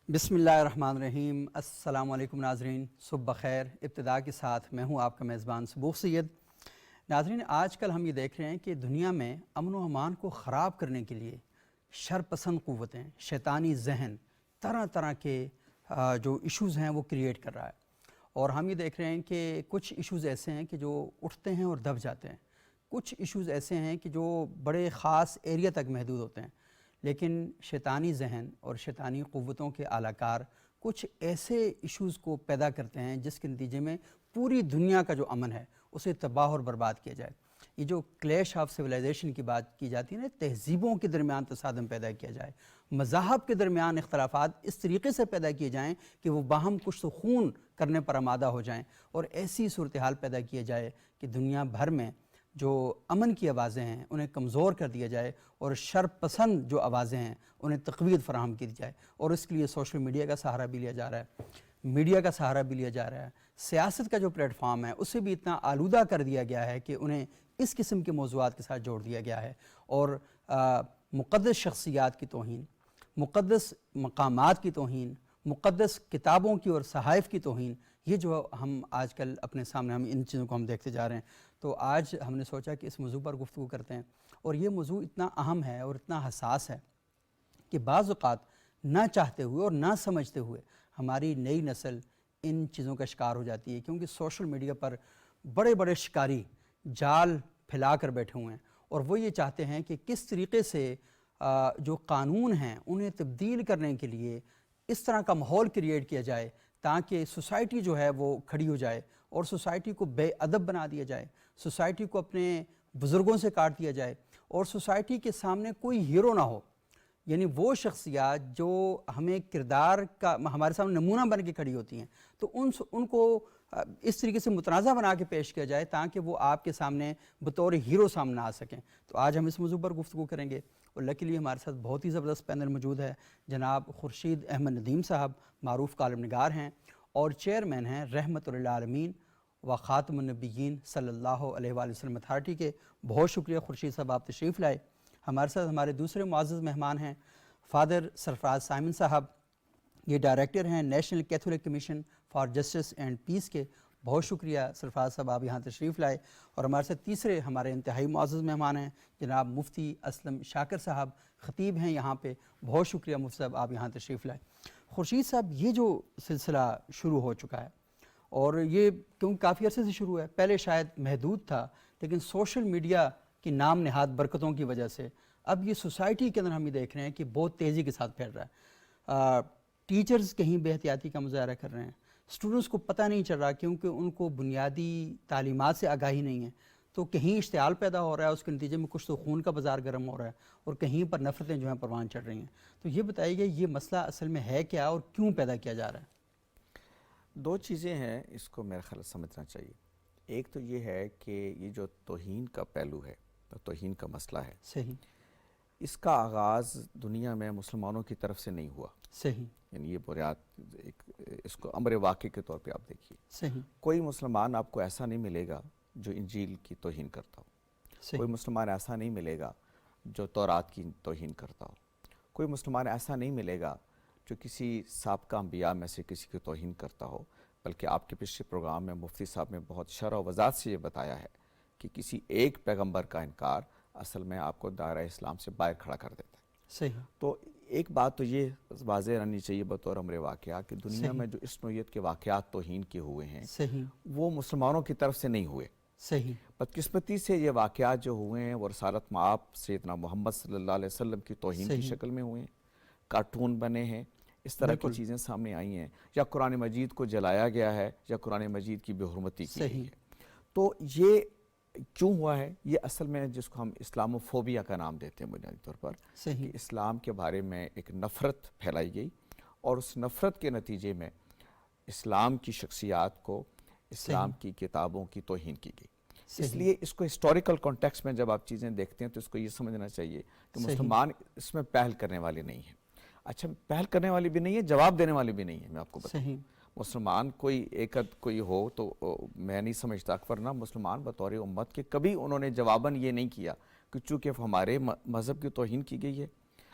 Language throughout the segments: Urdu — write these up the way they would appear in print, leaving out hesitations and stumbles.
بسم اللہ الرحمن الرحیم۔ السلام علیکم ناظرین، صبح بخیر۔ ابتدا کے ساتھ میں ہوں آپ کا میزبان صبوح سید۔ ناظرین، آج کل ہم یہ دیکھ رہے ہیں کہ دنیا میں امن و امان کو خراب کرنے کے لیے شرپسند قوتیں، شیطانی ذہن طرح طرح کے جو ایشوز ہیں وہ کریٹ کر رہا ہے، اور ہم یہ دیکھ رہے ہیں کہ کچھ ایشوز ایسے ہیں کہ جو اٹھتے ہیں اور دب جاتے ہیں، کچھ ایشوز ایسے ہیں کہ جو بڑے خاص ایریا تک محدود ہوتے ہیں، لیکن شیطانی ذہن اور شیطانی قوتوں کے اعلی کار کچھ ایسے ایشوز کو پیدا کرتے ہیں جس کے نتیجے میں پوری دنیا کا جو امن ہے اسے تباہ اور برباد کیا جائے۔ یہ جو کلیش آف سویلائزیشن کی بات کی جاتی ہے نا، تہذیبوں کے درمیان تصادم پیدا کیا جائے، مذاہب کے درمیان اختلافات اس طریقے سے پیدا کیے جائیں کہ وہ باہم کشت و خون کرنے پر آمادہ ہو جائیں، اور ایسی صورتحال پیدا کیا جائے کہ دنیا بھر میں جو امن کی آوازیں ہیں انہیں کمزور کر دیا جائے، اور شر پسند جو آوازیں ہیں انہیں تقویت فراہم کی جائے، اور اس کے لیے سوشل میڈیا کا سہارا بھی لیا جا رہا ہے، میڈیا کا سہارا بھی لیا جا رہا ہے، سیاست کا جو پلیٹ فارم ہے اسے بھی اتنا آلودہ کر دیا گیا ہے کہ انہیں اس قسم کے موضوعات کے ساتھ جوڑ دیا گیا ہے، اور مقدس شخصیات کی توہین، مقدس مقامات کی توہین، مقدس کتابوں کی اور صحائف کی توہین، یہ جو ہم آج کل اپنے سامنے ہم ان چیزوں کو ہم دیکھتے جا رہے ہیں۔ تو آج ہم نے سوچا کہ اس موضوع پر گفتگو کرتے ہیں، اور یہ موضوع اتنا اہم ہے اور اتنا حساس ہے کہ بعض اوقات نہ چاہتے ہوئے اور نہ سمجھتے ہوئے ہماری نئی نسل ان چیزوں کا شکار ہو جاتی ہے، کیونکہ سوشل میڈیا پر بڑے بڑے شکاری جال پھیلا کر بیٹھے ہوئے ہیں، اور وہ یہ چاہتے ہیں کہ کس طریقے سے جو قانون ہیں انہیں تبدیل کرنے کے لیے اس طرح کا ماحول کریٹ کیا جائے تاکہ سوسائٹی جو ہے وہ کھڑی ہو جائے، اور سوسائٹی کو بے ادب بنا دیا جائے، سوسائٹی کو اپنے بزرگوں سے کاٹ دیا جائے، اور سوسائٹی کے سامنے کوئی ہیرو نہ ہو، یعنی وہ شخصیات جو ہمیں کردار کا ہمارے سامنے نمونہ بن کے کھڑی ہوتی ہیں، تو ان کو اس طریقے سے متنازع بنا کے پیش کیا جائے تاکہ وہ آپ کے سامنے بطور ہیرو سامنے آ سکیں۔ تو آج ہم اس موضوع پر گفتگو کریں گے، اور لکیلی ہمارے ساتھ بہت ہی زبردست پینل موجود ہے۔ جناب خورشید احمد ندیم صاحب معروف کالم نگار ہیں اور چیئرمین ہیں رحمت للعالمین و خاتم النبیین صلی اللہ علیہ وآلہ وسلم اتھارٹی کے۔ بہت شکریہ خورشید صاحب، آپ تشریف لائے۔ ہمارے ساتھ ہمارے دوسرے معزز مہمان ہیں فادر سرفراز سائمن صاحب، یہ ڈائریکٹر ہیں national Catholic commission for justice and peace کے۔ بہت شکریہ سرفراز صاحب، آپ یہاں تشریف لائے۔ اور ہمارے ساتھ تیسرے ہمارے انتہائی معزز مہمان ہیں جناب مفتی اسلم شاکر صاحب، خطیب ہیں یہاں پہ۔ بہت شکریہ مفتی صاحب، آپ یہاں تشریف لائے۔ خورشید صاحب، یہ جو سلسلہ شروع ہو چکا ہے، اور یہ کیونکہ کافی عرصے سے شروع ہے، پہلے شاید محدود تھا، لیکن سوشل میڈیا کی نام نہاد برکتوں کی وجہ سے اب یہ سوسائٹی کے اندر ہم یہ دیکھ رہے ہیں کہ بہت تیزی کے ساتھ پھیل رہا ہے۔ ٹیچرز کہیں بے احتیاطی کا مظاہرہ کر رہے ہیں، اسٹوڈنٹس کو پتہ نہیں چل رہا کیونکہ ان کو بنیادی تعلیمات سے آگاہی نہیں ہے، تو کہیں اشتعال پیدا ہو رہا ہے، اس کے نتیجے میں کچھ تو خون کا بازار گرم ہو رہا ہے، اور کہیں پر نفرتیں جو ہیں پروان چڑھ رہی ہیں۔ تو یہ بتائیے گا یہ مسئلہ اصل میں ہے کیا اور کیوں پیدا کیا جا رہا ہے؟ دو چیزیں ہیں اس کو میرے خیال سمجھنا چاہیے۔ ایک تو یہ ہے کہ یہ جو توہین کا پہلو ہے، توہین کا مسئلہ ہے، صحیح، اس کا آغاز دنیا میں مسلمانوں کی طرف سے نہیں ہوا۔ صحیح، یعنی یہ بنیاد اس کو امر واقع کے طور پہ آپ دیکھیے، صحیح، کوئی مسلمان آپ کو ایسا نہیں ملے گا جو انجیل کی توہین کرتا ہو، صحیح، کوئی مسلمان ایسا نہیں ملے گا جو تورات کی توہین کرتا ہو، کوئی مسلمان ایسا نہیں ملے گا جو کسی سابقہ انبیاء میں سے کسی کی توہین کرتا ہو، بلکہ آپ کے پچھلے پروگرام میں مفتی صاحب نے بہت شرح و وضاحت سے یہ بتایا ہے کہ کسی ایک پیغمبر کا انکار اصل میں آپ کو دائرہ اسلام سے باہر کھڑا کر دیتا ہے۔ صحیح، تو ایک بات تو یہ واضح رہنی چاہیے بطور امر واقعہ کہ دنیا میں جو اس نوعیت کے واقعات توہین کے ہوئے ہیں صحیح، وہ مسلمانوں کی طرف سے نہیں ہوئے۔ صحیح، بدقسمتی سے یہ واقعات جو ہوئے ہیں وہ رسالت مآب سیدنا محمد صلی اللہ علیہ وسلم کی توہین کی شکل میں ہوئے ہیں، کارٹون بنے ہیں، اس طرح کی چیزیں سامنے آئی ہیں، یا قرآن مجید کو جلایا گیا ہے، یا قرآن مجید کی بے حرمتی کی گئی ہے۔ تو یہ کیوں ہوا ہے؟ یہ اصل میں جس کو ہم اسلاموفوبیا کا نام دیتے ہیں بنیادی طور پر، کہ اسلام کے بارے میں ایک نفرت پھیلائی گئی، اور اس نفرت کے نتیجے میں اسلام کی شخصیات کو، اسلام کی کتابوں کی توہین کی گئی۔ اس لیے اس کو ہسٹوریکل کانٹیکسٹ میں جب آپ چیزیں دیکھتے ہیں تو اس کو یہ سمجھنا چاہیے کہ مسلمان اس میں پہل کرنے والے نہیں ہیں۔ اچھا، پہل کرنے والی بھی نہیں ہے، جواب دینے والی بھی نہیں ہے۔ میں آپ کو بتاؤں، مسلمان کوئی ایک کوئی ہو تو میں نہیں سمجھتا، ورنہ مسلمان بطور امت کے کبھی انہوں نے جواباً یہ نہیں کیا کہ چونکہ ہمارے مذہب کی توہین کی گئی ہے،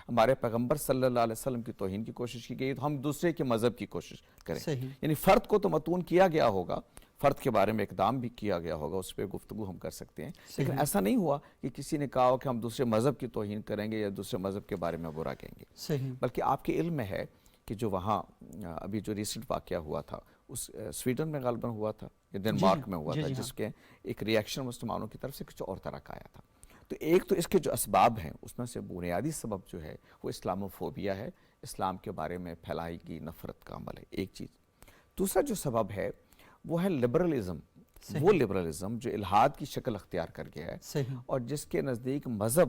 ہمارے پیغمبر صلی اللہ علیہ وسلم کی توہین کی کوشش کی گئی تو ہم دوسرے کے مذہب کی کوشش کریں. یعنی فرد کو تو متون کیا گیا ہوگا, فرد کے بارے میں اقدام بھی کیا گیا ہوگا, اس پہ گفتگو ہم کر سکتے ہیں, لیکن ایسا نہیں ہوا کہ کسی نے کہا ہو کہ ہم دوسرے مذہب کی توہین کریں گے یا دوسرے مذہب کے بارے میں برا کہیں گے. بلکہ آپ کے علم میں ہے کہ جو وہاں ابھی جو ریسنٹ واقعہ ہوا تھا اس سویڈن میں غالباً ہوا تھا یا ڈنمارک میں ہوا تھا, جس کے ایک ریاکشن مسلمانوں کی طرف سے کچھ اور طرح کا آیا تھا. تو ایک تو اس کے جو اسباب ہیں اس میں سے بنیادی سبب جو ہے وہ اسلاموفوبیا ہے, اسلام کے بارے میں پھیلائی گئی نفرت کا عمل ہے, ایک چیز. دوسرا جو سبب ہے وہ ہے لبرلزم, وہ لبرلزم جو الحاد کی شکل اختیار کر گیا ہے اور جس کے نزدیک مذہب,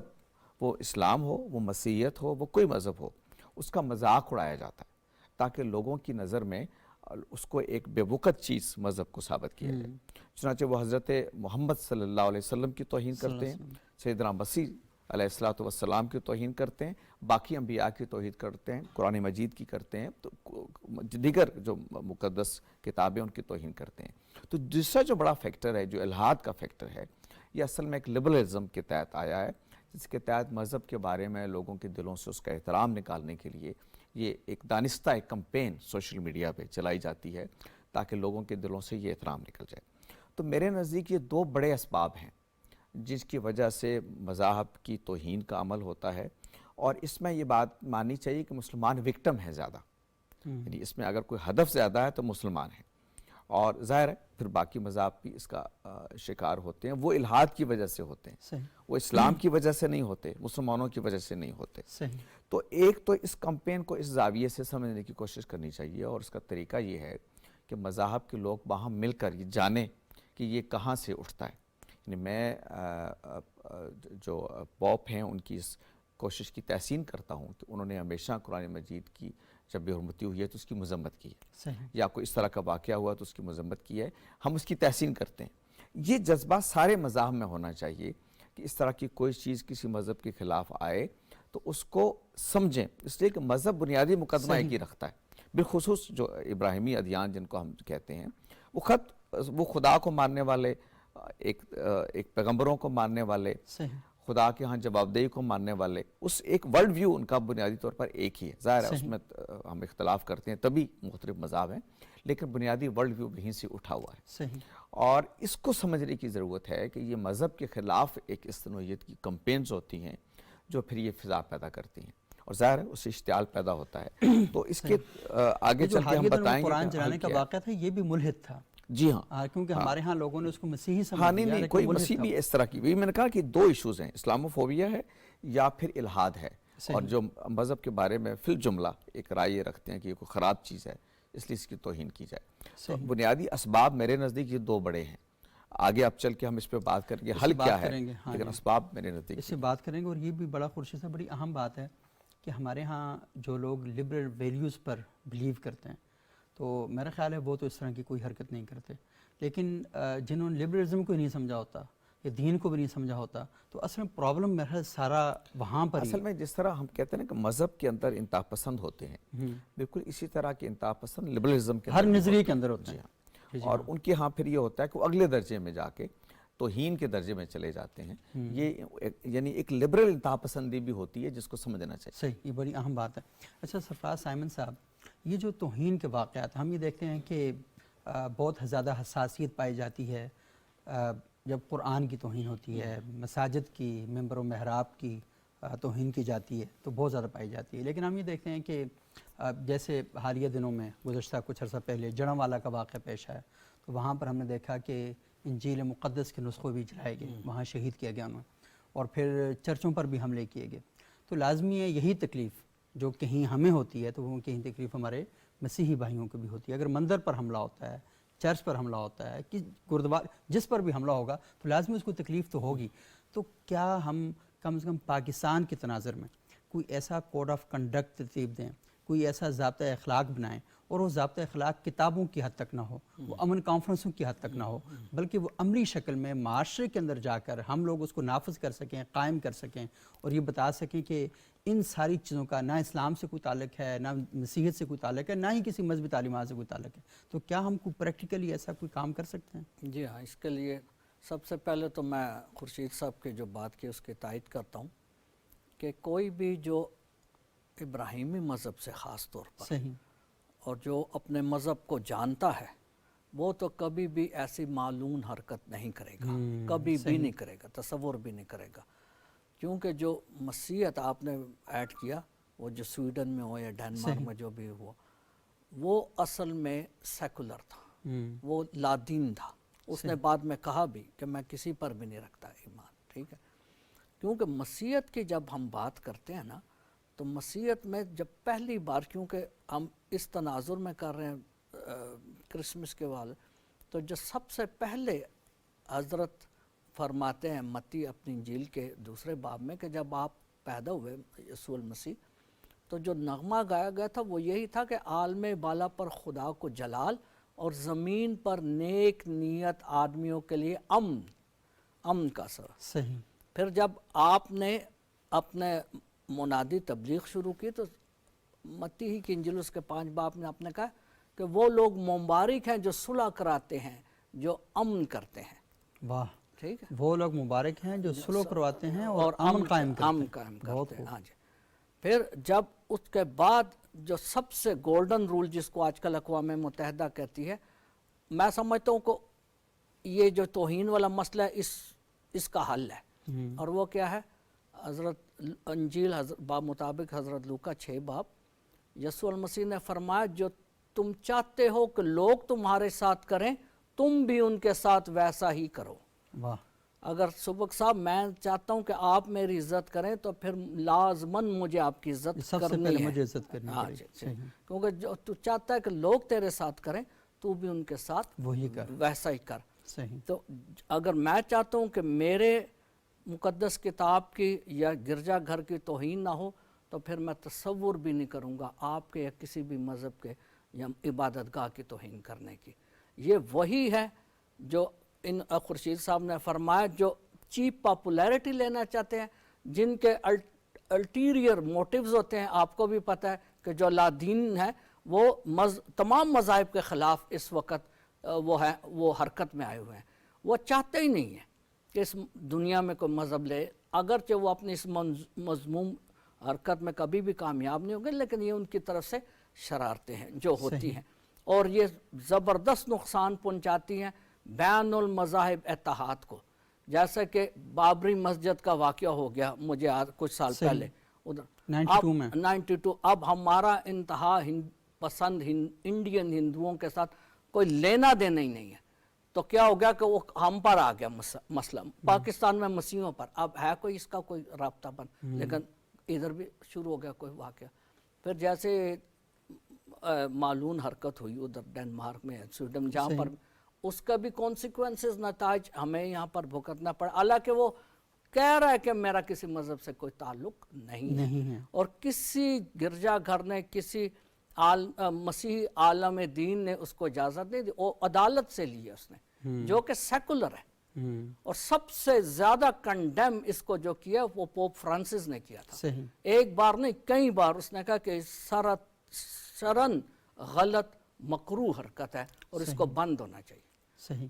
وہ اسلام ہو, وہ مسیحیت ہو, وہ کوئی مذہب ہو, اس کا مذاق اڑایا جاتا ہے تاکہ لوگوں کی نظر میں اس کو ایک بے وقت چیز مذہب کو ثابت کیا جائے. چنانچہ وہ حضرت محمد صلی اللہ علیہ وسلم کی توہین کرتے ہیں, سیدنا مسیح علیہ السلام کی توہین کرتے ہیں, باقی انبیاء کی توہین کرتے ہیں, قرآن مجید کی کرتے ہیں, تو دیگر جو مقدس کتابیں ان کی توہین کرتے ہیں. تو دوسرا جو بڑا فیکٹر ہے, جو الحاد کا فیکٹر ہے, یہ اصل میں ایک لبرلزم کے تحت آیا ہے, جس کے تحت مذہب کے بارے میں لوگوں کے دلوں سے اس کا احترام نکالنے کے لیے یہ ایک دانستہ ایک کمپین سوشل میڈیا پہ چلائی جاتی ہے تاکہ لوگوں کے دلوں سے یہ احترام نکل جائے. تو میرے نزدیک یہ دو بڑے اسباب ہیں جس کی وجہ سے مذاہب کی توہین کا عمل ہوتا ہے, اور اس میں یہ بات ماننی چاہیے کہ مسلمان وکٹم ہے زیادہ, یعنی اس میں اگر کوئی ہدف زیادہ ہے تو مسلمان ہیں, اور ظاہر ہے پھر باقی مذاہب بھی اس کا شکار ہوتے ہیں. وہ الحاد کی وجہ سے ہوتے ہیں, وہ اسلام کی وجہ سے نہیں ہوتے, مسلمانوں کی وجہ سے نہیں ہوتے. تو ایک تو اس کمپین کو اس زاویے سے سمجھنے کی کوشش کرنی چاہیے, اور اس کا طریقہ یہ ہے کہ مذاہب کے لوگ باہم مل کر یہ جانیں کہ یہ کہاں سے اٹھتا ہے. یعنی میں جو پوپ ہیں ان کی اس کوشش کی تحسین کرتا ہوں کہ انہوں نے ہمیشہ قرآن مجید کی جب بے حرمتی ہوئی ہے تو اس کی مذمت کی ہے, یا کوئی اس طرح کا واقعہ ہوا تو اس کی مذمت کی ہے, ہم اس کی تحسین کرتے ہیں. یہ جذبہ سارے مذاہب میں ہونا چاہیے کہ اس طرح کی کوئی چیز کسی مذہب کے خلاف آئے تو اس کو سمجھیں, اس لیے کہ مذہب بنیادی مقدمہ ایک ہی رکھتا ہے. بالخصوص جو ابراہیمی ادیان جن کو ہم کہتے ہیں, وہ خدا کو ماننے والے, ایک پیغمبروں کو ماننے والے, خدا کے ہاں جوابدہی کو ماننے والے, اس ایک ورلڈ ویو ان کا بنیادی طور پر ایک ہی ہے. ظاہر ہے اس میں ہم اختلاف کرتے ہیں تبھی مختلف مذاہب ہیں, لیکن بنیادی ورلڈ ویو وہیں سے اٹھا ہوا ہے. اور اس کو سمجھنے کی ضرورت ہے کہ یہ مذہب کے خلاف ایک اس نوعیت کی کمپینز ہوتی ہیں جو پھر یہ فضا پیدا کرتی ہیں, اور ظاہر ہے اس سے اشتعال پیدا ہوتا ہے. تو اس کے آگے چل کے ہم بتائیں گے. قرآن جلانے کا واقعہ تھا یہ بھی ملحد تھا. جی ہاں, کیونکہ ہمارے ہاں لوگوں نے اس کو مسیحی سمجھ لیا. نہیں, کوئی مسیح بھی اس طرح کی. میں نے کہا کہ دو ایشوز ہیں, اسلاموفوبیا ہے یا پھر الحاد ہے, اور جو مذہب کے بارے میں فی الجملہ ایک رائے رکھتے ہیں کہ یہ کوئی خراب چیز ہے اس لیے اس کی توہین کی جائے. تو بنیادی اسباب میرے نزدیک یہ دو بڑے ہیں. آگے اب چل کے ہم اس پہ بات کریں گے حل کیا ہے, لیکن اسباب میرے نزدیک اس سے بات کریں گے. اور یہ بھی بڑا خورشید صاحب بڑی اہم بات ہے کہ ہمارے ہاں جو لوگ لبرل ویلیوز پر بلیو کرتے ہیں تو میرا خیال ہے وہ تو اس طرح کی کوئی حرکت نہیں کرتے, لیکن جنہوں نے لبرلزم کو نہیں سمجھا ہوتا یا دین کو بھی نہیں سمجھا ہوتا تو اصل میں پرابلم میرا سارا وہاں پر. اصل میں جس طرح ہم کہتے ہیں نا کہ مذہب کے اندر انتہا پسند ہوتے ہیں, بالکل اسی طرح کے انتہا پسند لبرلزم کے ہر نظریے کے اندر ہوتے ہیں, اور ان کے ہاں پھر یہ ہوتا ہے کہ وہ اگلے درجے میں جا کے توہین کے درجے میں چلے جاتے ہیں. یہ یعنی ایک لبرل انتہا پسندی بھی ہوتی ہے جس کو سمجھنا چاہیے. صحیح, یہ بڑی اہم بات ہے. اچھا سرفراز سائمن صاحب, یہ جو توہین کے واقعات ہم یہ دیکھتے ہیں کہ بہت زیادہ حساسیت پائی جاتی ہے جب قرآن کی توہین ہوتی ہے, مساجد کی ممبر و محراب کی توہین کی جاتی ہے تو بہت زیادہ پائی جاتی ہے. لیکن ہم یہ دیکھتے ہیں کہ جیسے حالیہ دنوں میں گزشتہ کچھ عرصہ پہلے جڑوں والا کا واقعہ پیش آیا تو وہاں پر ہم نے دیکھا کہ انجیل مقدس کے نسخے بھی جلائے گئے, وہاں شہید کیا گیا انہیں, اور پھر چرچوں پر بھی حملے کیے گئے. تو لازمی ہے یہی تکلیف جو کہیں ہمیں ہوتی ہے تو وہ کہیں تکلیف ہمارے مسیحی بھائیوں کو بھی ہوتی ہے. اگر مندر پر حملہ ہوتا ہے, چرچ پر حملہ ہوتا ہے, کہ گردوارہ جس پر بھی حملہ ہوگا تو لازمی اس کو تکلیف تو ہوگی. تو کیا ہم کم سے کم پاکستان کے تناظر میں کوئی ایسا کوڈ آف کنڈکٹ ترتیب دیں, کوئی ایسا ضابطہ اخلاق بنائیں, اور وہ ضابطہ اخلاق کتابوں کی حد تک نہ ہو, وہ امن کانفرنسوں کی حد تک نہ ہو, بلکہ وہ عملی شکل میں معاشرے کے اندر جا کر ہم لوگ اس کو نافذ کر سکیں, قائم کر سکیں, اور یہ بتا سکیں کہ ان ساری چیزوں کا نہ اسلام سے کوئی تعلق ہے, نہ مسیحیت سے کوئی تعلق ہے, نہ ہی کسی مذہبی تعلیمات سے کوئی تعلق ہے. تو کیا ہم کو پریکٹیکلی ایسا کوئی کام کر سکتے ہیں؟ جی ہاں, اس کے لیے سب سے پہلے تو میں خورشید صاحب کی جو بات کی اس کی تائید کرتا ہوں کہ کوئی بھی جو ابراہیمی مذہب سے خاص طور پر، صحیح، اور جو اپنے مذہب کو جانتا ہے وہ تو کبھی بھی ایسی معلوم حرکت نہیں کرے گا، کبھی بھی نہیں کرے گا، تصور بھی نہیں کرے گا، کیونکہ جو مسیحیت آپ نے ایڈ کیا، وہ جو سویڈن میں ہو یا ڈینمارک میں جو بھی ہوا، وہ اصل میں سیکولر تھا، وہ لادین تھا۔ اس نے بعد میں کہا بھی کہ میں کسی پر بھی نہیں رکھتا ایمان، ٹھیک ہے، کیونکہ مسیحیت کی جب ہم بات کرتے ہیں نا، تو مسیحیت میں جب پہلی بار، کیونکہ ہم اس تناظر میں کر رہے ہیں کرسمس کے والے، تو جو سب سے پہلے حضرت فرماتے ہیں متی اپنی انجیل کے 2 باب میں کہ جب آپ پیدا ہوئے یسوع المسیح، تو جو نغمہ گایا گیا تھا وہ یہی تھا کہ عالم بالا پر خدا کو جلال، اور زمین پر نیک نیت آدمیوں کے لیے امن کا سر۔ صحیح، پھر جب آپ نے اپنے منادی تبلیغ شروع کی تو متی ہی کی انجیل اس کے 5 باب میں آپ نے کہا کہ وہ لوگ مبارک ہیں جو صلح کراتے ہیں، جو امن کرتے ہیں۔ واہ، ٹھیک ہے، وہ لوگ مبارک ہیں جو صلح کرواتے ہیں اور امن قائم کرتے ہیں۔ ہاں جی۔ پھر جب اس کے بعد جو سب سے گولڈن رول جس کو آج کل اقوام متحدہ کہتی ہے، میں سمجھتا ہوں کہ یہ جو توہین والا مسئلہ ہے اس کا حل ہے، اور وہ کیا ہے؟ حضرت انجیل مطابق حضرت لوکا 6 باب، یسوع المسیح نے فرمایا جو تم چاہتے ہو کہ لوگ تمہارے ساتھ کریں، تم بھی ان کے ساتھ ویسا ہی کرو۔ واہ، اگر سبق صاحب میں چاہتا ہوں کہ آپ میری عزت کریں تو پھر لازماً مجھے آپ کی عزت سب سے کرنی پہلے ہے۔ مجھے عزت کرنی ہاں پڑے جی، گی۔ کیونکہ جو تو چاہتا ہے کہ لوگ تیرے ساتھ کریں، تو بھی ان کے ساتھ وہی کر، ویسا ہی کر۔ صحیح، تو اگر میں چاہتا ہوں کہ میرے مقدس کتاب کی یا گرجا گھر کی توہین نہ ہو، تو پھر میں تصور بھی نہیں کروں گا آپ کے یا کسی بھی مذہب کے یا عبادت گاہ کی توہین کرنے کی۔ یہ وہی ہے جو ان خورشید صاحب نے فرمایا، جو چیپ پاپولیرٹی لینا چاہتے ہیں، جن کے الٹیریئر موٹیوز ہوتے ہیں۔ آپ کو بھی پتہ ہے کہ جو لادین ہیں وہ تمام مذاہب کے خلاف اس وقت وہ حرکت میں آئے ہوئے ہیں، وہ چاہتے ہی نہیں ہیں کہ اس دنیا میں کوئی مذہب لے، اگرچہ وہ اپنی اس مذموم حرکت میں کبھی بھی کامیاب نہیں ہوں گے، لیکن یہ ان کی طرف سے شرارتیں ہیں جو ہوتی ہیں، اور یہ زبردست نقصان پہنچاتی ہیں بین المذاہب اتحاد کو۔ جیسے کہ بابری مسجد کا واقعہ ہو گیا مجھے کچھ سال پہلے، 92 میں، 92، اب ہمارا انتہا پسند انڈین ہندوؤں کے ساتھ کوئی لینا دینا ہی نہیں ہے، تو کیا ہو گیا کہ وہ ہم پر آ گیا مسئلہ، پاکستان میں مسیحوں پر، اب ہے کوئی اس کا کوئی رابطہ بند، لیکن ادھر بھی شروع ہو گیا کوئی واقعہ۔ پھر جیسے معلوم حرکت ہوئی ادھر ڈینمارک میں، سویڈن، جہاں پر اس کا بھی کانسیکوینسز نتائج ہمیں یہاں پر بھگتنا پڑا، حالانکہ وہ کہہ رہا ہے کہ میرا کسی مذہب سے کوئی تعلق نہیں ہے، اور کسی گرجا گھر نے، کسی مسیحی عالم دین نے اس کو اجازت نہیں دی، وہ عدالت سے لی ہے اس نے، جو کہ سیکولر ہے، اور سب سے زیادہ کنڈیم اس کو جو کیا وہ پوپ فرانسس نے کیا تھا، ایک بار نہیں کئی بار اس نے کہا کہ شرن غلط مکروہ حرکت ہے اور اس کو بند ہونا چاہیے۔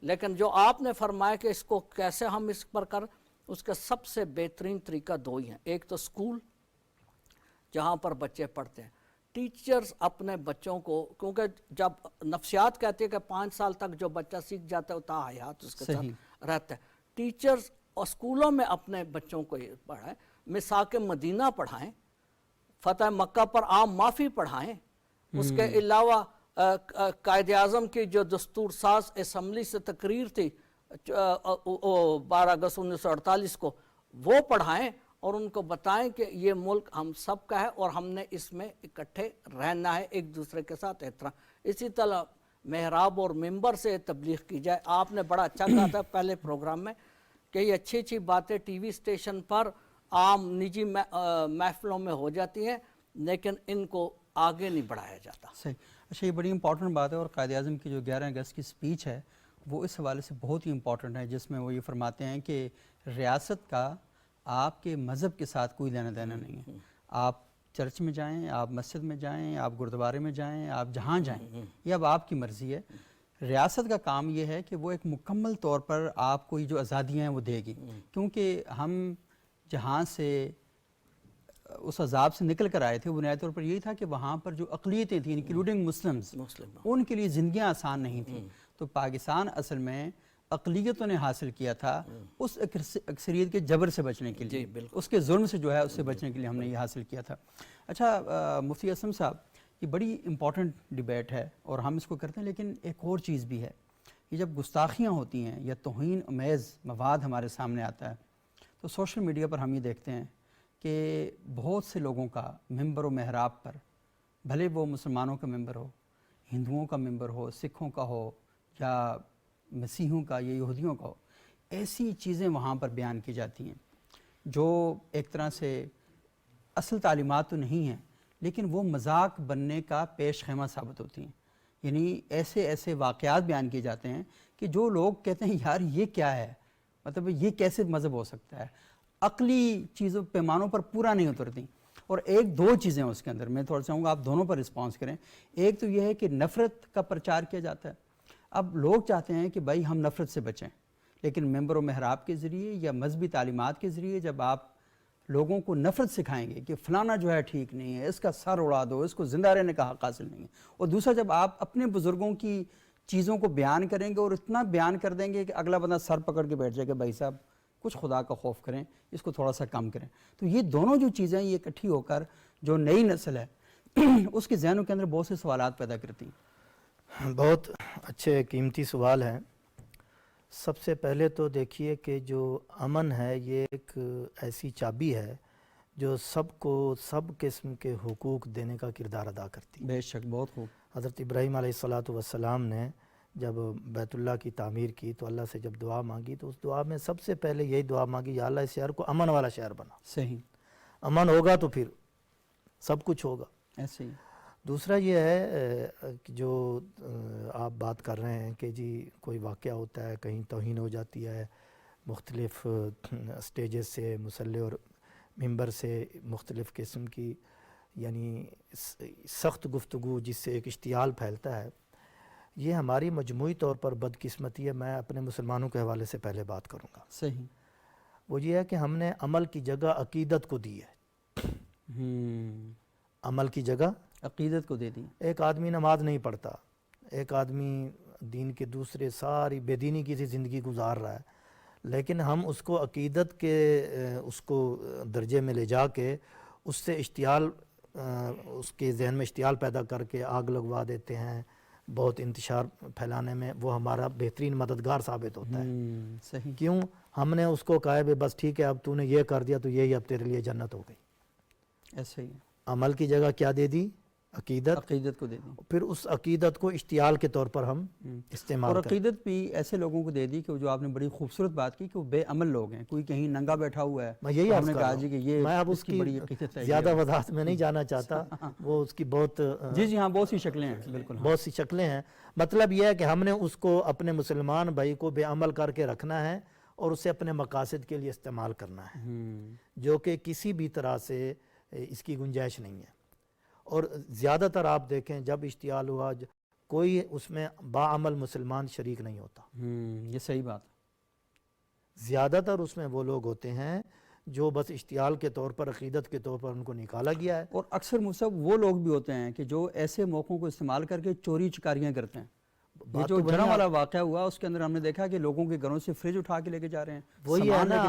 لیکن جو آپ نے فرمایا کہ اس کو کیسے ہم اس پر کر، اس کا سب سے بہترین طریقہ 2 ہی ہیں، ایک تو سکول جہاں پر بچے پڑھتے ہیں، ٹیچرز اپنے بچوں کو، کیونکہ جب نفسیات کہتے ہیں کہ 5 سال تک جو بچہ سیکھ جاتا ہے وہ تا حیات اس کے ساتھ رہتا ہے، ٹیچرز اور سکولوں میں اپنے بچوں کو یہ پڑھائیں، میثاق مدینہ پڑھائیں، فتح مکہ پر عام معافی پڑھائیں، اس کے علاوہ قائد اعظم کی جو دستور ساز اسمبلی سے تقریر تھی 12 اگست 1948 کو، وہ پڑھائیں اور ان کو بتائیں کہ یہ ملک ہم سب کا ہے اور ہم نے اس میں اکٹھے رہنا ہے، ایک دوسرے کے ساتھ احترام۔ اسی طرح محراب اور ممبر سے تبلیغ کی جائے۔ آپ نے بڑا اچھا کہا تھا پہلے پروگرام میں کہ یہ اچھی اچھی باتیں ٹی وی اسٹیشن پر عام نجی محفلوں میں ہو جاتی ہیں، لیکن ان کو آگے نہیں بڑھایا جاتا۔ صحیح، اچھا، یہ بڑی امپورٹنٹ بات ہے، اور قائد اعظم کی جو 11 اگست کی سپیچ ہے وہ اس حوالے سے بہت ہی امپورٹنٹ ہے، جس میں وہ یہ فرماتے ہیں کہ ریاست کا آپ کے مذہب کے ساتھ کوئی لینا دینا نہیں ہے، آپ چرچ میں جائیں، آپ مسجد میں جائیں، آپ گردوارے میں جائیں، آپ جہاں جائیں، یہ اب آپ کی مرضی ہے۔ ریاست کا کام یہ ہے کہ وہ ایک مکمل طور پر آپ کو یہ جو آزادیاں ہیں وہ دے گی، کیونکہ ہم جہاں سے اس عذاب سے نکل کر آئے تھے وہ بنیادی طور پر یہی تھا کہ وہاں پر جو اقلیتیں تھیں انکلوڈنگ مسلمز ان کے لیے زندگیاں آسان نہیں تھیں. تو پاکستان اصل میں اقلیتوں نے حاصل کیا تھا اس اکثریت کے جبر سے بچنے کے لیے, اس کے ظلم سے جو ہے اس سے بچنے کے لیے ہم نے یہ حاصل کیا تھا. اچھا مفتی اسلم صاحب, یہ بڑی امپورٹنٹ ڈیبیٹ ہے اور ہم اس کو کرتے ہیں, لیکن ایک اور چیز بھی ہے کہ جب گستاخیاں ہوتی ہیں یا توہین امیز مواد ہمارے سامنے آتا ہے تو سوشل میڈیا پر ہم یہ دیکھتے ہیں کہ بہت سے لوگوں کا ممبر و محراب پر, بھلے وہ مسلمانوں کا ممبر ہو, ہندوؤں کا ممبر ہو, سکھوں کا ہو یا مسیحوں کا یا یہودیوں کا ہو, ایسی چیزیں وہاں پر بیان کی جاتی ہیں جو ایک طرح سے اصل تعلیمات تو نہیں ہیں لیکن وہ مذاق بننے کا پیش خیمہ ثابت ہوتی ہیں. یعنی ایسے واقعات بیان کیے جاتے ہیں کہ جو لوگ کہتے ہیں یار یہ کیا ہے, مطلب یہ کیسے مذہب ہو سکتا ہے, عقلی چیزوں پیمانوں پر پورا نہیں اترتی. اور ایک دو چیزیں اس کے اندر میں تھوڑا چاہوں گا آپ دونوں پر رسپانس کریں. ایک تو یہ ہے کہ نفرت کا پرچار کیا جاتا ہے. اب لوگ چاہتے ہیں کہ بھائی ہم نفرت سے بچیں, لیکن ممبر و محراب کے ذریعے یا مذہبی تعلیمات کے ذریعے جب آپ لوگوں کو نفرت سکھائیں گے کہ فلانا جو ہے ٹھیک نہیں ہے, اس کا سر اڑا دو, اس کو زندہ رہنے کا حق حاصل نہیں ہے, اور دوسرا جب آپ اپنے بزرگوں کی چیزوں کو بیان کریں گے اور اتنا بیان کر دیں گے کہ اگلا بندہ سر پکڑ کے بیٹھ جائے کہ بھائی صاحب کچھ خدا کا خوف کریں, اس کو تھوڑا سا کم کریں. تو یہ دونوں جو چیزیں یہ اکٹھی ہو کر جو نئی نسل ہے اس کے ذہنوں کے اندر بہت سے سوالات پیدا کرتی ہیں. بہت اچھے قیمتی سوال ہیں. سب سے پہلے تو دیکھیے کہ جو امن ہے یہ ایک ایسی چابی ہے جو سب کو سب قسم کے حقوق دینے کا کردار ادا کرتی ہے. بے شک, بہت خوب. حضرت ابراہیم علیہ السلام نے جب بیت اللہ کی تعمیر کی تو اللہ سے جب دعا مانگی تو اس دعا میں سب سے پہلے یہی دعا مانگی, یا اللہ اس شہر کو امن والا شہر بنا. صحیح, امن ہوگا تو پھر سب کچھ ہوگا. ایسے ہی. دوسرا یہ ہے کہ جو آپ بات کر رہے ہیں کہ جی کوئی واقعہ ہوتا ہے, کہیں توہین ہو جاتی ہے, مختلف سٹیجز سے مسلح اور ممبر سے مختلف قسم کی یعنی سخت گفتگو جس سے ایک اشتعال پھیلتا ہے, یہ ہماری مجموعی طور پر بدقسمتی ہے. میں اپنے مسلمانوں کے حوالے سے پہلے بات کروں گا. صحیح. وہ یہ ہے کہ ہم نے عمل کی جگہ عقیدت کو دی ہے. عمل کی جگہ عقیدت کو دے دی. ایک آدمی نماز نہیں پڑھتا, ایک آدمی دین کے دوسرے ساری بے دینی کی سی زندگی گزار رہا ہے, لیکن ہم اس کو عقیدت کے اس کو درجے میں لے جا کے اس سے اشتعال, اس کے ذہن میں اشتعال پیدا کر کے آگ لگوا دیتے ہیں. بہت انتشار پھیلانے میں وہ ہمارا بہترین مددگار ثابت ہوتا ہے. صحیح. کیوں؟ ہم نے اس کو کہا ہے بس ٹھیک ہے اب تو نے یہ کر دیا تو یہی اب تیرے لیے جنت ہو گئی. ایسے ہی. عمل کی جگہ کیا دے دی؟ عقیدت کو دے دی. پھر اس عقیدت کو اشتعال کے طور پر ہم استعمال اور عقیدت بھی ایسے لوگوں کو دے دی کہ جو آپ نے بڑی خوبصورت بات کی کہ وہ بے عمل لوگ ہیں. کوئی کہیں ننگا بیٹھا ہوا ہے, میں یہی ہم نے کہا جی کہ یہ میں اب اس کی بڑی عقیدت ہے, زیادہ وضاحت میں نہیں جانا چاہتا, وہ اس کی بہت جی ہاں بہت سی شکلیں ہیں. بالکل بہت سی شکلیں ہیں. مطلب یہ ہے کہ ہم نے اس کو اپنے مسلمان بھائی کو بے عمل کر کے رکھنا ہے اور اسے اپنے مقاصد کے لیے استعمال کرنا ہے, جو کہ کسی بھی طرح سے اس کی گنجائش نہیں ہے. اور زیادہ تر آپ دیکھیں جب اشتعال ہوا کوئی اس میں باعمل مسلمان شریک نہیں ہوتا. یہ صحیح بات. زیادہ تر اس میں وہ لوگ ہوتے ہیں جو بس اشتعال کے طور پر عقیدت کے طور پر ان کو نکالا گیا ہے. اور اکثر مصب وہ لوگ بھی ہوتے ہیں کہ جو ایسے موقعوں کو استعمال کر کے چوری چکاریاں کرتے ہیں. یہ جو جنا والا واقعہ ہوا اس کے اندر ہم نے دیکھا کہ لوگوں کے گھروں سے فریج اٹھا کے لے کے جا رہے ہیں. وہی ہے نا,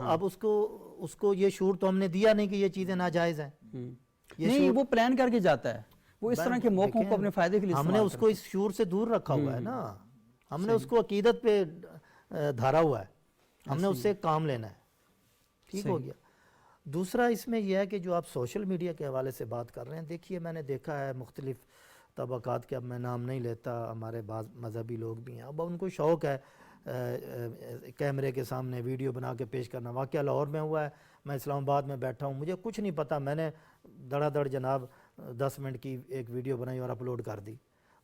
اب اس کو یہ شعور تو ہم نے دیا نہیں کہ یہ چیزیں ناجائز ہیں. نہیں, وہ پلان کر کے جاتا ہے, وہ اس طرح کے موقعوں کو اپنے فائدے کے لیے ہم نے اس کو اس شعور سے دور رکھا ہوا ہے نا. ہم نے اس کو عقیدت پہ دھارا ہوا ہے, ہم نے اس سے کام لینا ہے. ٹھیک ہو گیا. دوسرا اس میں یہ ہے کہ جو آپ سوشل میڈیا کے حوالے سے بات کر رہے ہیں, دیکھیے میں نے دیکھا ہے مختلف طبقات کے, اب میں نام نہیں لیتا, ہمارے بعض مذہبی لوگ بھی ہیں, اب ان کو شوق ہے کیمرے کے سامنے ویڈیو بنا کے پیش کرنا. واقعہ لاہور میں ہوا ہے, میں اسلام آباد میں بیٹھا ہوں, مجھے کچھ نہیں پتا, میں نے دڑا دڑ جناب 10 منٹ کی ایک ویڈیو بنائی اور اپلوڈ کر دی.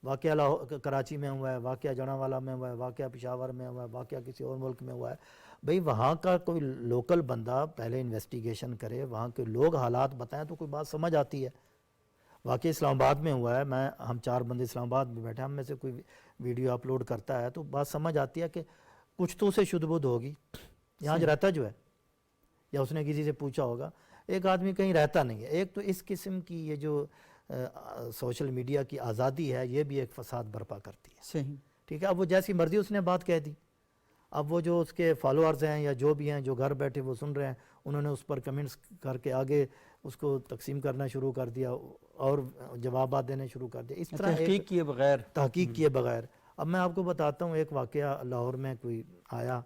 واقعہ کراچی میں ہوا ہے, واقعہ جڑاوالا میں ہوا ہے, واقعہ پشاور میں ہوا ہے, واقعہ کسی اور ملک میں ہوا ہے. بھئی وہاں کا کوئی لوکل بندہ پہلے انویسٹیگیشن کرے, وہاں کے لوگ حالات بتائیں تو کوئی بات سمجھ آتی ہے. واقعہ اسلام آباد میں ہوا ہے, ہم 4 بندے اسلام آباد میں بیٹھے, ہم میں سے کوئی ویڈیو اپلوڈ کرتا ہے تو بات سمجھ آتی ہے کہ کچھ تو اسے شدھ بدھ ہوگی, یہاں جو رہتا جو ہے, یا اس نے کسی سے پوچھا ہوگا. ایک آدمی کہیں رہتا نہیں ہے. ایک تو اس قسم کی یہ جو سوشل میڈیا کی آزادی ہے یہ بھی ایک فساد برپا کرتی ہے. صحیح. ٹھیک ہے. اب وہ جیسی مرضی اس نے بات کہہ دی, اب وہ جو اس کے فالوورز ہیں یا جو بھی ہیں جو گھر بیٹھے وہ سن رہے ہیں, انہوں نے اس پر کمنٹس کر کے آگے اس کو تقسیم کرنا شروع کر دیا اور جوابات دینے شروع کر دیا. اس طرح تحقیق کیے بغیر, تحقیق کیے بغیر. اب میں آپ کو بتاتا ہوں ایک واقعہ لاہور میں کوئی آیا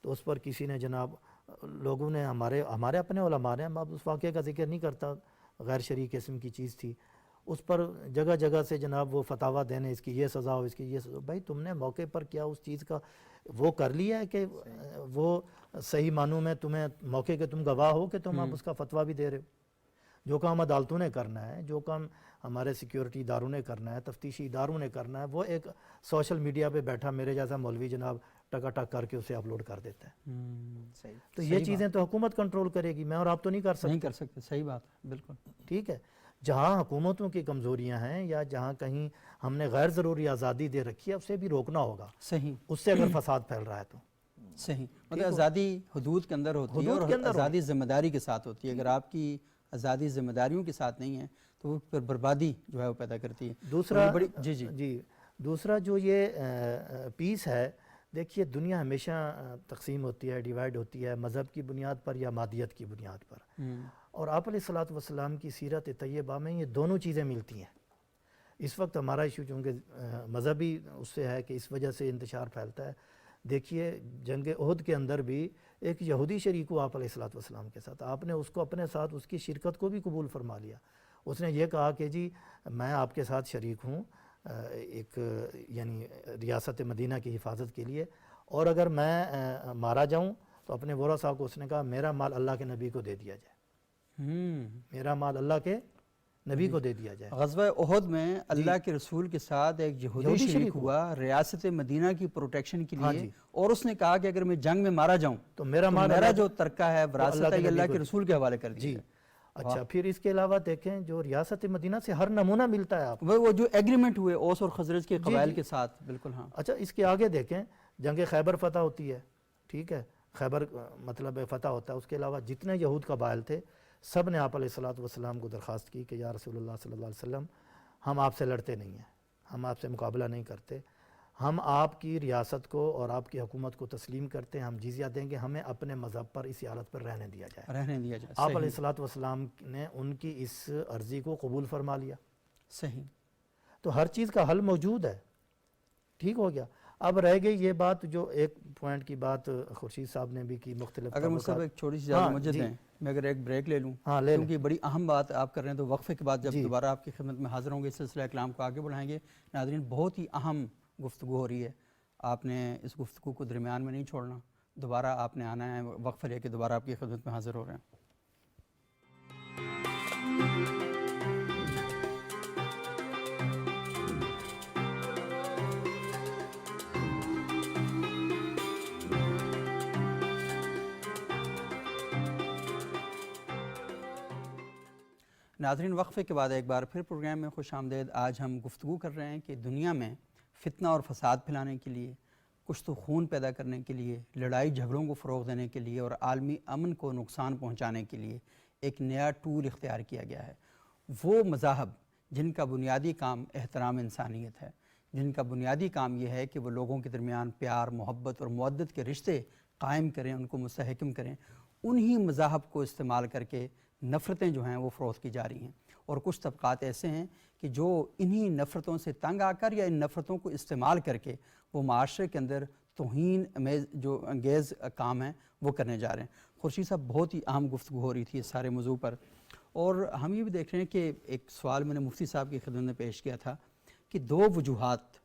تو اس پر کسی نے جناب لوگوں نے ہمارے اپنے علماء نے, اب اس واقعے کا ذکر نہیں کرتا, غیر شرعی قسم کی چیز تھی, اس پر جگہ جگہ سے جناب وہ فتاویٰ دینے اس کی یہ سزا ہو, اس کی یہ سزا. بھائی تم نے موقع پر کیا اس چیز کا وہ کر لیا ہے کہ وہ صحیح معنوں میں تمہیں موقع کے تم گواہ ہو کہ تم اب اس کا فتویٰ بھی دے رہے ہو. جو کام عدالتوں نے کرنا ہے, جو کام ہمارے سیکیورٹی اداروں نے کرنا ہے, تفتیشی اداروں نے کرنا ہے, وہ ایک سوشل میڈیا پہ بیٹھا میرے جیسا مولوی جناب ٹکا ٹک کر کے اسے اپلوڈ کر دیتا ہے. تو یہ چیزیں تو حکومت کنٹرول کرے گی, میں اور آپ تو نہیں کر سکتے. نہیں کر سکتے. صحیح بات ہے, بالکل ٹھیک ہے. جہاں حکومتوں کی کمزوریاں ہیں یا جہاں کہیں ہم نے غیر ضروری آزادی دے رکھی ہے اسے بھی روکنا ہوگا. صحیح. اس سے اگر فساد پھیل رہا ہے تو صحیح, مطلب آزادی حدود کے اندر ہوتی ہے اور آزادی ذمہ داری کے ساتھ ہوتی ہے. اگر آپ کی آزادی ذمہ داریوں کے ساتھ نہیں ہے تو وہ پھر بربادی جو ہے وہ پیدا کرتی ہے. دوسرا جی دوسرا جو یہ پیس ہے, دیکھیے دنیا ہمیشہ تقسیم ہوتی ہے, ڈیوائیڈ ہوتی ہے مذہب کی بنیاد پر یا مادیت کی بنیاد پر, اور آپ علیہ الصلوۃ والسلام کی سیرت طیبہ میں یہ دونوں چیزیں ملتی ہیں. اس وقت ہمارا ایشو چونکہ مذہبی اس سے ہے کہ اس وجہ سے انتشار پھیلتا ہے. دیکھیے جنگ احد کے اندر بھی ایک یہودی شریک ہوا آپ علیہ الصلوۃ والسلام کے ساتھ, آپ نے اس کو اپنے ساتھ اس کی شرکت کو بھی قبول فرما لیا. اس نے یہ کہا کہ جی میں آپ کے ساتھ شریک ہوں ایک یعنی ریاست مدینہ کی حفاظت کے لیے, اور اگر میں مارا جاؤں تو اپنے ورثاء کو اس نے کہا میرا مال اللہ کے نبی کو دے دیا جائے, میرا مال اللہ کے نبی کو دے دیا جائے. غزوہ احد میں اللہ کے رسول کے ساتھ ایک یہودی شریک ہوا ریاست مدینہ کی پروٹیکشن کے لیے, اور اس نے کہا کہ اگر میں جنگ میں مارا جاؤں تو میرا جو ترکہ ہے وراثت ہے اللہ کے رسول کے حوالے کر دیا جائے. اچھا, پھر اس کے علاوہ دیکھیں جو ریاست مدینہ سے ہر نمونہ ملتا ہے آپ کو, وہ جو ایگریمنٹ ہوئے اوس اور خزرج کے قبائل کے ساتھ. بالکل ہاں. اچھا, اس کے آگے دیکھیں جنگ خیبر فتح ہوتی ہے, ٹھیک ہے, خیبر مطلب فتح ہوتا ہے. اس کے علاوہ جتنے یہود قبائل تھے سب نے آپ علیہ الصلوۃ والسلام کو درخواست کی کہ یا رسول اللہ صلی اللہ علیہ وسلم ہم آپ سے لڑتے نہیں ہیں, ہم آپ سے مقابلہ نہیں کرتے, ہم آپ کی ریاست کو اور آپ کی حکومت کو تسلیم کرتے ہیں, ہم جزیہ دیں گے, ہمیں اپنے مذہب پر اسی حالت پر رہنے دیا جائے. آپ علیہ الصلوۃ والسلام نے ان کی اس عرضی کو قبول فرما لیا. صحیح. تو ہر چیز کا حل موجود ہے. ٹھیک ہو گیا. اب رہ گئی یہ بات جو ایک پوائنٹ کی بات خورشید صاحب نے بھی کی, مختلف اگر مجھ سے ایک چھوٹی سی اجازت مجھے دیں, میں اگر ایک بریک لے لوں کیونکہ بڑی اہم بات آپ کر رہے ہیں, تو وقفے کے بعد جب دوبارہ آپ کی خدمت میں حاضر ہوں گے اس سلسلہ کلام کو آگے بڑھائیں گے. ناظرین بہت ہی اہم گفتگو ہو رہی ہے, آپ نے اس گفتگو کو درمیان میں نہیں چھوڑنا, دوبارہ آپ نے آنا ہے, وقفہ لے کے دوبارہ آپ کی خدمت میں حاضر ہو رہے ہیں. ناظرین وقفے کے بعد ایک بار پھر پروگرام میں خوش آمدید. آج ہم گفتگو کر رہے ہیں کہ دنیا میں فتنہ اور فساد پھیلانے کے لیے, کشت و خون پیدا کرنے کے لیے, لڑائی جھگڑوں کو فروغ دینے کے لیے اور عالمی امن کو نقصان پہنچانے کے لیے ایک نیا ٹول اختیار کیا گیا ہے. وہ مذاہب جن کا بنیادی کام احترام انسانیت ہے, جن کا بنیادی کام یہ ہے کہ وہ لوگوں کے درمیان پیار, محبت اور مودت کے رشتے قائم کریں, ان کو مستحکم کریں, انہی مذاہب کو استعمال کر کے نفرتیں جو ہیں وہ فروغ کی جا رہی ہیں. اور کچھ طبقات ایسے ہیں کہ جو انہی نفرتوں سے تنگ آ کر یا ان نفرتوں کو استعمال کر کے وہ معاشرے کے اندر توہین انگیز کام ہیں وہ کرنے جا رہے ہیں. خورشید صاحب بہت ہی اہم گفتگو ہو رہی تھی اس سارے موضوع پر, اور ہم یہ بھی دیکھ رہے ہیں کہ ایک سوال میں نے مفتی صاحب کی خدمت میں پیش کیا تھا کہ دو وجوہات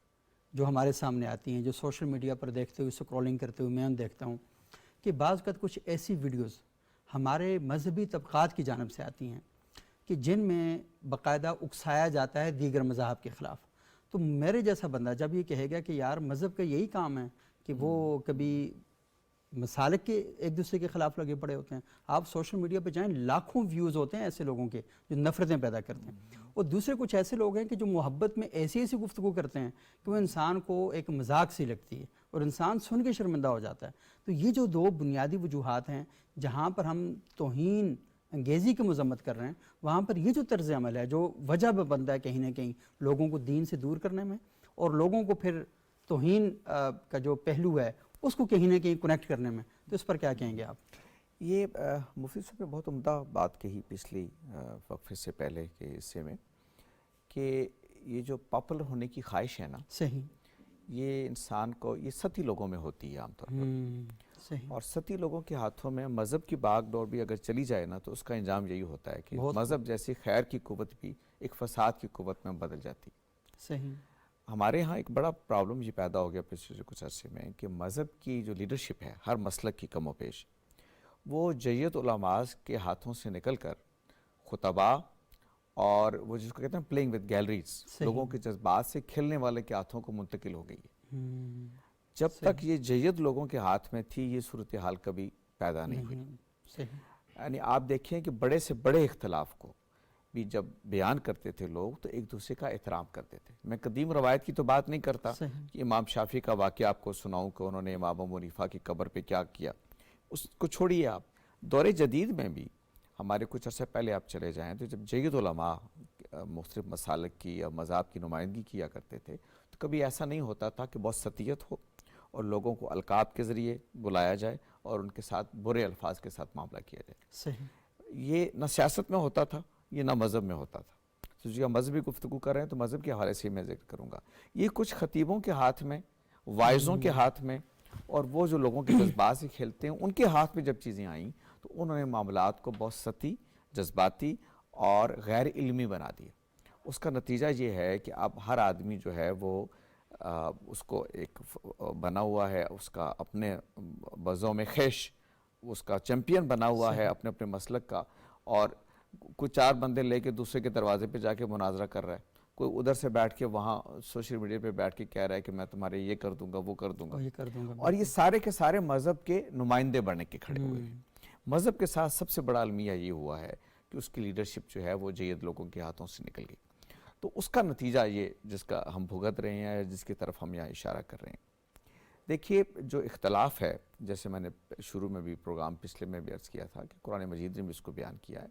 جو ہمارے سامنے آتی ہیں, جو سوشل میڈیا پر دیکھتے ہوئے سکرولنگ کرتے ہوئے میں دیکھتا ہوں کہ بعض اوقات کچھ ایسی ویڈیوز ہمارے مذہبی طبقات کی جانب سے آتی ہیں کہ جن میں باقاعدہ اکسایا جاتا ہے دیگر مذاہب کے خلاف. تو میرے جیسا بندہ جب یہ کہے گا کہ یار مذہب کا یہی کام ہے کہ وہ کبھی مسالک کے ایک دوسرے کے خلاف لگے پڑے ہوتے ہیں, آپ سوشل میڈیا پہ جائیں لاکھوں ویوز ہوتے ہیں ایسے لوگوں کے جو نفرتیں پیدا کرتے ہیں, اور دوسرے کچھ ایسے لوگ ہیں کہ جو محبت میں ایسی گفتگو کرتے ہیں کہ وہ انسان کو ایک مذاق سی لگتی ہے اور انسان سن کے شرمندہ ہو جاتا ہے. تو یہ جو دو بنیادی وجوہات ہیں جہاں پر ہم توہین انگیزی کی مذمت کر رہے ہیں، وہاں پر یہ جو طرز عمل ہے جو وجہ پہ بنتا ہے کہیں نہ کہیں لوگوں کو دین سے دور کرنے میں، اور لوگوں کو پھر توہین کا جو پہلو ہے اس کو کہیں نہ کہیں کنیکٹ کرنے میں، تو اس پر کیا کہیں گے آپ؟ یہ مفتی صاحب نے بہت عمدہ بات کہی پچھلی وقفے سے پہلے کے حصے میں، کہ یہ جو پاپولر ہونے کی خواہش ہے نا، صحیح، یہ انسان کو، یہ سطحی لوگوں میں ہوتی ہے عام طور پر، صحیح، اور سطحی لوگوں کے ہاتھوں میں مذہب کی باغ ڈور بھی اگر چلی جائے نا تو اس کا انجام یہی ہوتا ہے کہ مذہب جیسی خیر کی قوت بھی ایک فساد کی قوت میں بدل جاتی۔ صحیح، ہمارے ہاں ایک بڑا پرابلم یہ پیدا ہو گیا پچھلے کچھ عرصے میں کہ مذہب کی جو لیڈرشپ ہے ہر مسلک کی کم و بیش، وہ جیت علماء کے ہاتھوں سے نکل کر خطباء اور وہ جس کو کہتے ہیں پلینگ ود گیلریز، لوگوں کے جذبات سے کھیلنے والے کے ہاتھوں کو منتقل ہو گئی ہے۔ جب تک یہ جید لوگوں کے ہاتھ میں تھی یہ صورتحال کبھی پیدا نہیں ہوئی۔ یعنی آپ دیکھیں کہ بڑے سے بڑے اختلاف کو بھی جب بیان کرتے تھے لوگ تو ایک دوسرے کا احترام کرتے تھے۔ میں قدیم روایت کی تو بات نہیں کرتا کہ امام شافعی کا واقعہ آپ کو سناؤں کہ انہوں نے امام ابو حنیفہ کی قبر پہ کیا کیا، اس کو چھوڑیے آپ۔ دور جدید میں بھی ہمارے کچھ عرصہ پہلے آپ چلے جائیں تو جب جید علماء مختلف مسالک کی یا مذاہب کی نمائندگی کیا کرتے تھے تو کبھی ایسا نہیں ہوتا تھا کہ بہت ستیت ہو اور لوگوں کو القاب کے ذریعے بلایا جائے اور ان کے ساتھ برے الفاظ کے ساتھ معاملہ کیا جائے۔ صحیح، یہ نہ سیاست میں ہوتا تھا، یہ نہ مذہب میں ہوتا تھا۔ تو جو مذہبی گفتگو کر رہے ہیں تو مذہب کے حوالے سے میں ذکر کروں گا۔ یہ کچھ خطیبوں کے ہاتھ میں، واعظوں کے ہاتھ میں، اور وہ جو لوگوں کے جذبات سے کھیلتے ہیں ان کے ہاتھ میں جب چیزیں آئیں تو انہوں نے معاملات کو بہت سطحی، جذباتی اور غیر علمی بنا دیا۔ اس کا نتیجہ یہ ہے کہ اب ہر آدمی جو ہے وہ اس کو ایک بنا ہوا ہے، اس کا اپنے بزوں میں خیش، اس کا چیمپئن بنا ہوا ہے اپنے اپنے مسلک کا، اور کوئی چار بندے لے کے دوسرے کے دروازے پہ جا کے مناظرہ کر رہا ہے، کوئی ادھر سے بیٹھ کے وہاں سوشل میڈیا پہ بیٹھ کے کہہ رہا ہے کہ میں تمہارے یہ کر دوں گا وہ کر دوں گا، اور یہ سارے کے سارے مذہب کے نمائندے بنے کے کھڑے ہوئے ہیں۔ مذہب کے ساتھ سب سے بڑا المیہ یہ ہوا ہے کہ اس کی لیڈرشپ جو ہے وہ جید لوگوں کے ہاتھوں سے نکل گئی۔ تو اس کا نتیجہ یہ جس کا ہم بھگت رہے ہیں، جس کی طرف ہم یہاں اشارہ کر رہے ہیں، دیکھیے جو اختلاف ہے، جیسے میں نے شروع میں بھی پروگرام پچھلے میں بھی عرض کیا تھا کہ قرآن مجید نے بھی اس کو بیان کیا ہے،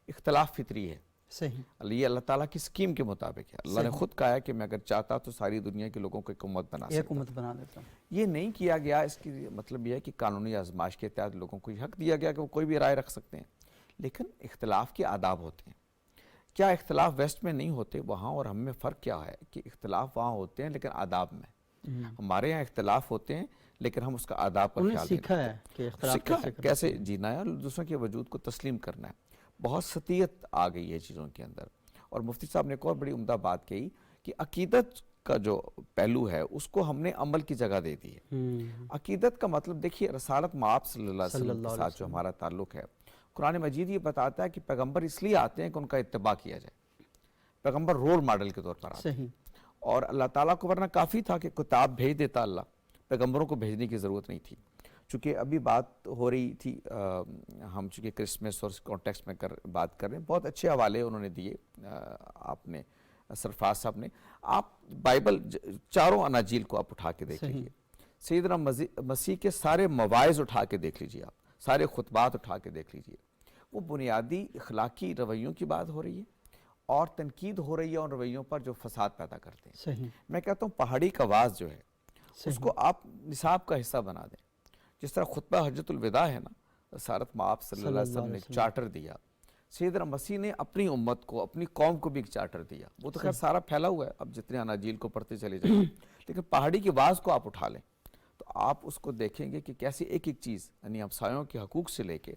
اختلاف فطری ہے۔ صحیح، یہ اللہ تعالیٰ کی سکیم کے مطابق ہے۔ اللہ نے خود کہا ہے کہ میں اگر چاہتا تو ساری دنیا کے لوگوں کو ایک امت بنا سکتا، ایک امت بنا دیتا۔ یہ نہیں کیا گیا۔ اس کی مطلب یہ ہے کہ قانونی آزمائش کے تحت لوگوں کو یہ حق دیا گیا کہ وہ کوئی بھی رائے رکھ سکتے ہیں، لیکن اختلاف کے آداب ہوتے ہیں۔ کیا اختلاف ویسٹ میں نہیں ہوتے؟ وہاں اور ہم میں فرق کیا ہے کہ اختلاف وہاں ہوتے ہیں لیکن آداب میں۔ ہمارے یہاں اختلاف ہوتے ہیں لیکن ہم اس کا آداب پر خیال سیکھا ہے کہ اختلاف کیسے جینا ہے اور دوسروں کے وجود کو تسلیم کرنا ہے۔ بہت سطحیت آ گئی ہے چیزوں کے اندر۔ اور مفتی صاحب نے ایک اور بڑی عمدہ بات کہی کہ عقیدت کا جو پہلو ہے اس کو ہم نے عمل کی جگہ دے دی ہے۔ عقیدت کا مطلب دیکھیے رسالت مآب صلی اللہ علیہ وسلم کے ساتھ جو ہمارا تعلق ہے، قرآن مجید یہ بتاتا ہے کہ پیغمبر اس لیے آتے ہیں کہ ان کا اتباع کیا جائے، پیغمبر رول ماڈل کے طور پر آتے ہیں۔ اور اللہ تعالیٰ کو ورنہ کافی تھا کہ کتاب بھیج دیتا اللہ، پیغمبروں کو بھیجنے کی ضرورت نہیں تھی۔ چونکہ ابھی بات ہو رہی تھی، ہم چونکہ کرسمس اور کانٹیکسٹ میں بات کر رہے ہیں، بہت اچھے حوالے انہوں نے دیے آپ نے، سرفراز صاحب نے۔ آپ بائبل چاروں اناجیل کو آپ اٹھا کے دیکھ لیجیے، سیدنا مسیح کے سارے مواعظ اٹھا کے دیکھ لیجیے، آپ سارے خطبات اٹھا کے دیکھ لیجیے، وہ بنیادی اخلاقی رویوں کی بات ہو رہی ہے اور تنقید ہو رہی ہے ان رویوں پر جو فساد پیدا کرتے ہیں۔ میں کہتا ہوں پہاڑی کا واز جو ہے اس کو آپ نصاب کا حصہ بنا دیں، جس طرح خطبہ حجت الوداع ہے نا، رسالت مآب صلی اللہ علیہ وسلم نے ایک چارٹر دیا، سیدنا مسیح نے اپنی امت کو، اپنی قوم کو بھی ایک چارٹر دیا۔ وہ تو خیر سارا پھیلا ہوا ہے، اب جتنے اناجیل کو پڑھتے چلے جائیں، لیکن پہاڑی کی واز کو آپ اٹھا لیں تو آپ اس کو دیکھیں گے کہ کیسی ایک ایک چیز، یعنی ہمسایوں کے حقوق سے لے کے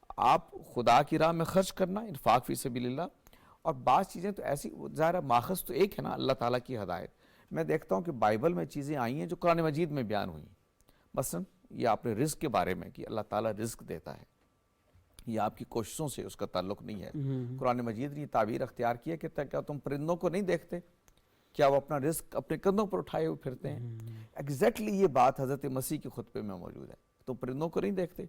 آپ خدا کی راہ میں خرچ کرنا، انفاق فی سبیل اللہ، اور بعض چیزیں تو ایسی، ظاہر ماخذ تو ایک ہے نا، اللہ تعالیٰ کی ہدایت۔ میں دیکھتا ہوں کہ بائبل میں چیزیں آئی ہیں جو قرآن مجید میں بیان ہوئی ہیں، مثلا یہ آپ نے رزق کے بارے میں کہ اللہ تعالیٰ رزق دیتا ہے، یہ آپ کی کوششوں سے اس کا تعلق نہیں ہے۔ قرآن مجید نے یہ تعبیر اختیار کی ہے کہ کیا تم پرندوں کو نہیں دیکھتے، کیا وہ اپنا رزق اپنے کندھوں پر اٹھائے ہوئے پھرتے ہیں؟ ایگزیکٹلی یہ بات حضرت مسیح کے خطبے میں موجود ہے۔ تم پرندوں کو نہیں دیکھتے،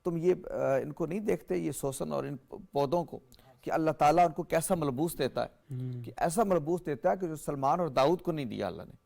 تم یہ ان کو نہیں دیکھتے، یہ سوسن اور ان پودوں کو، کہ اللہ تعالیٰ ان کو کیسا ملبوس دیتا ہے، کہ ایسا ملبوس دیتا ہے کہ جو سلمان اور داؤد کو نہیں دیا اللہ نے،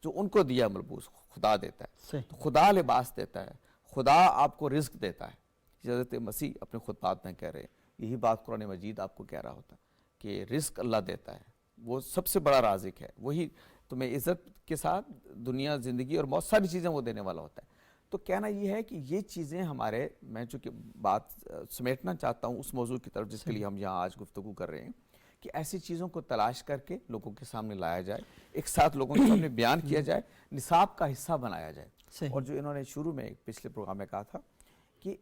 جو ان کو دیا ملبوس خدا دیتا ہے۔ تو خدا لباس دیتا ہے، خدا آپ کو رزق دیتا ہے۔ حضرت مسیح اپنے خطبات میں کہہ رہے ہیں یہی بات قرآن مجید آپ کو کہہ رہا ہوتا کہ رزق اللہ دیتا ہے، وہ سب سے بڑا رازق ہے، وہی تمہیں عزت کے ساتھ دنیا، زندگی اور بہت ساری چیزیں وہ دینے والا ہوتا ہے۔ تو کہنا یہ ہے کہ یہ چیزیں ہمارے، میں چونکہ بات سمیٹنا چاہتا ہوں اس موضوع کی طرف جس کے لیے ہم یہاں آج گفتگو کر رہے ہیں، کہ ایسی چیزوں کو تلاش کر کے لوگوں کے سامنے لایا جائے، ایک ساتھ لوگوں کے سامنے بیان کیا جائے، نصاب کا حصہ بنایا جائے۔ اور جو انہوں نے شروع میں پچھلے پروگرام میں کہا تھا کہ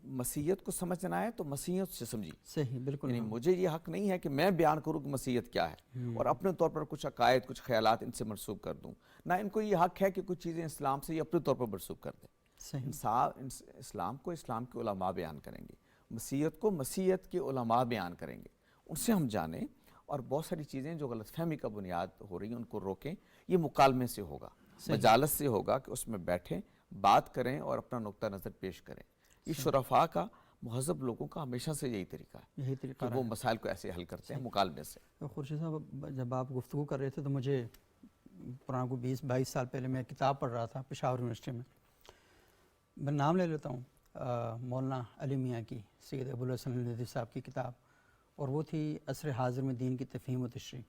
مسیحیت کو سمجھنا ہے تو مسیحیت سے سمجھی، صحیح، بالکل، یعنی مجھے یہ حق نہیں ہے کہ میں بیان کروں کہ مسیحیت کیا ہے اور اپنے طور پر کچھ عقائد، کچھ خیالات ان سے منسوخ کر دوں، نہ ان کو یہ حق ہے کہ کچھ چیزیں اسلام سے یہ اپنے طور پر منسوخ کر دیں۔ اسلام کو اسلام کے علماء بیان کریں گے، مسیحیت کو مسیحیت کے علماء بیان کریں گے، ان سے ہم جانیں، اور بہت ساری چیزیں جو غلط فہمی کا بنیاد ہو رہی ہیں ان کو روکیں۔ یہ مکالمے سے ہوگا، مجالس سے ہوگا کہ اس میں بیٹھیں، بات کریں اور اپنا نقطہ نظر پیش کریں۔ یہ شرفاء کا، مہذب لوگوں کا ہمیشہ سے یہی طریقہ ہے کہ وہ مسائل کو ایسے حل کرتے ہیں مکالمے سے۔ خورشید صاحب، جب آپ گفتگو کر رہے تھے تو مجھے پرانا کو 20-22 سال پہلے میں کتاب پڑھ رہا تھا پشاور یونیورسٹی میں نام لے لیتا ہوں، مولانا علی میاں کی، سید ابو الحسن الندوی صاحب کی کتاب، اور وہ تھی عصر حاضر میں دین کی تفہیم و تشریح۔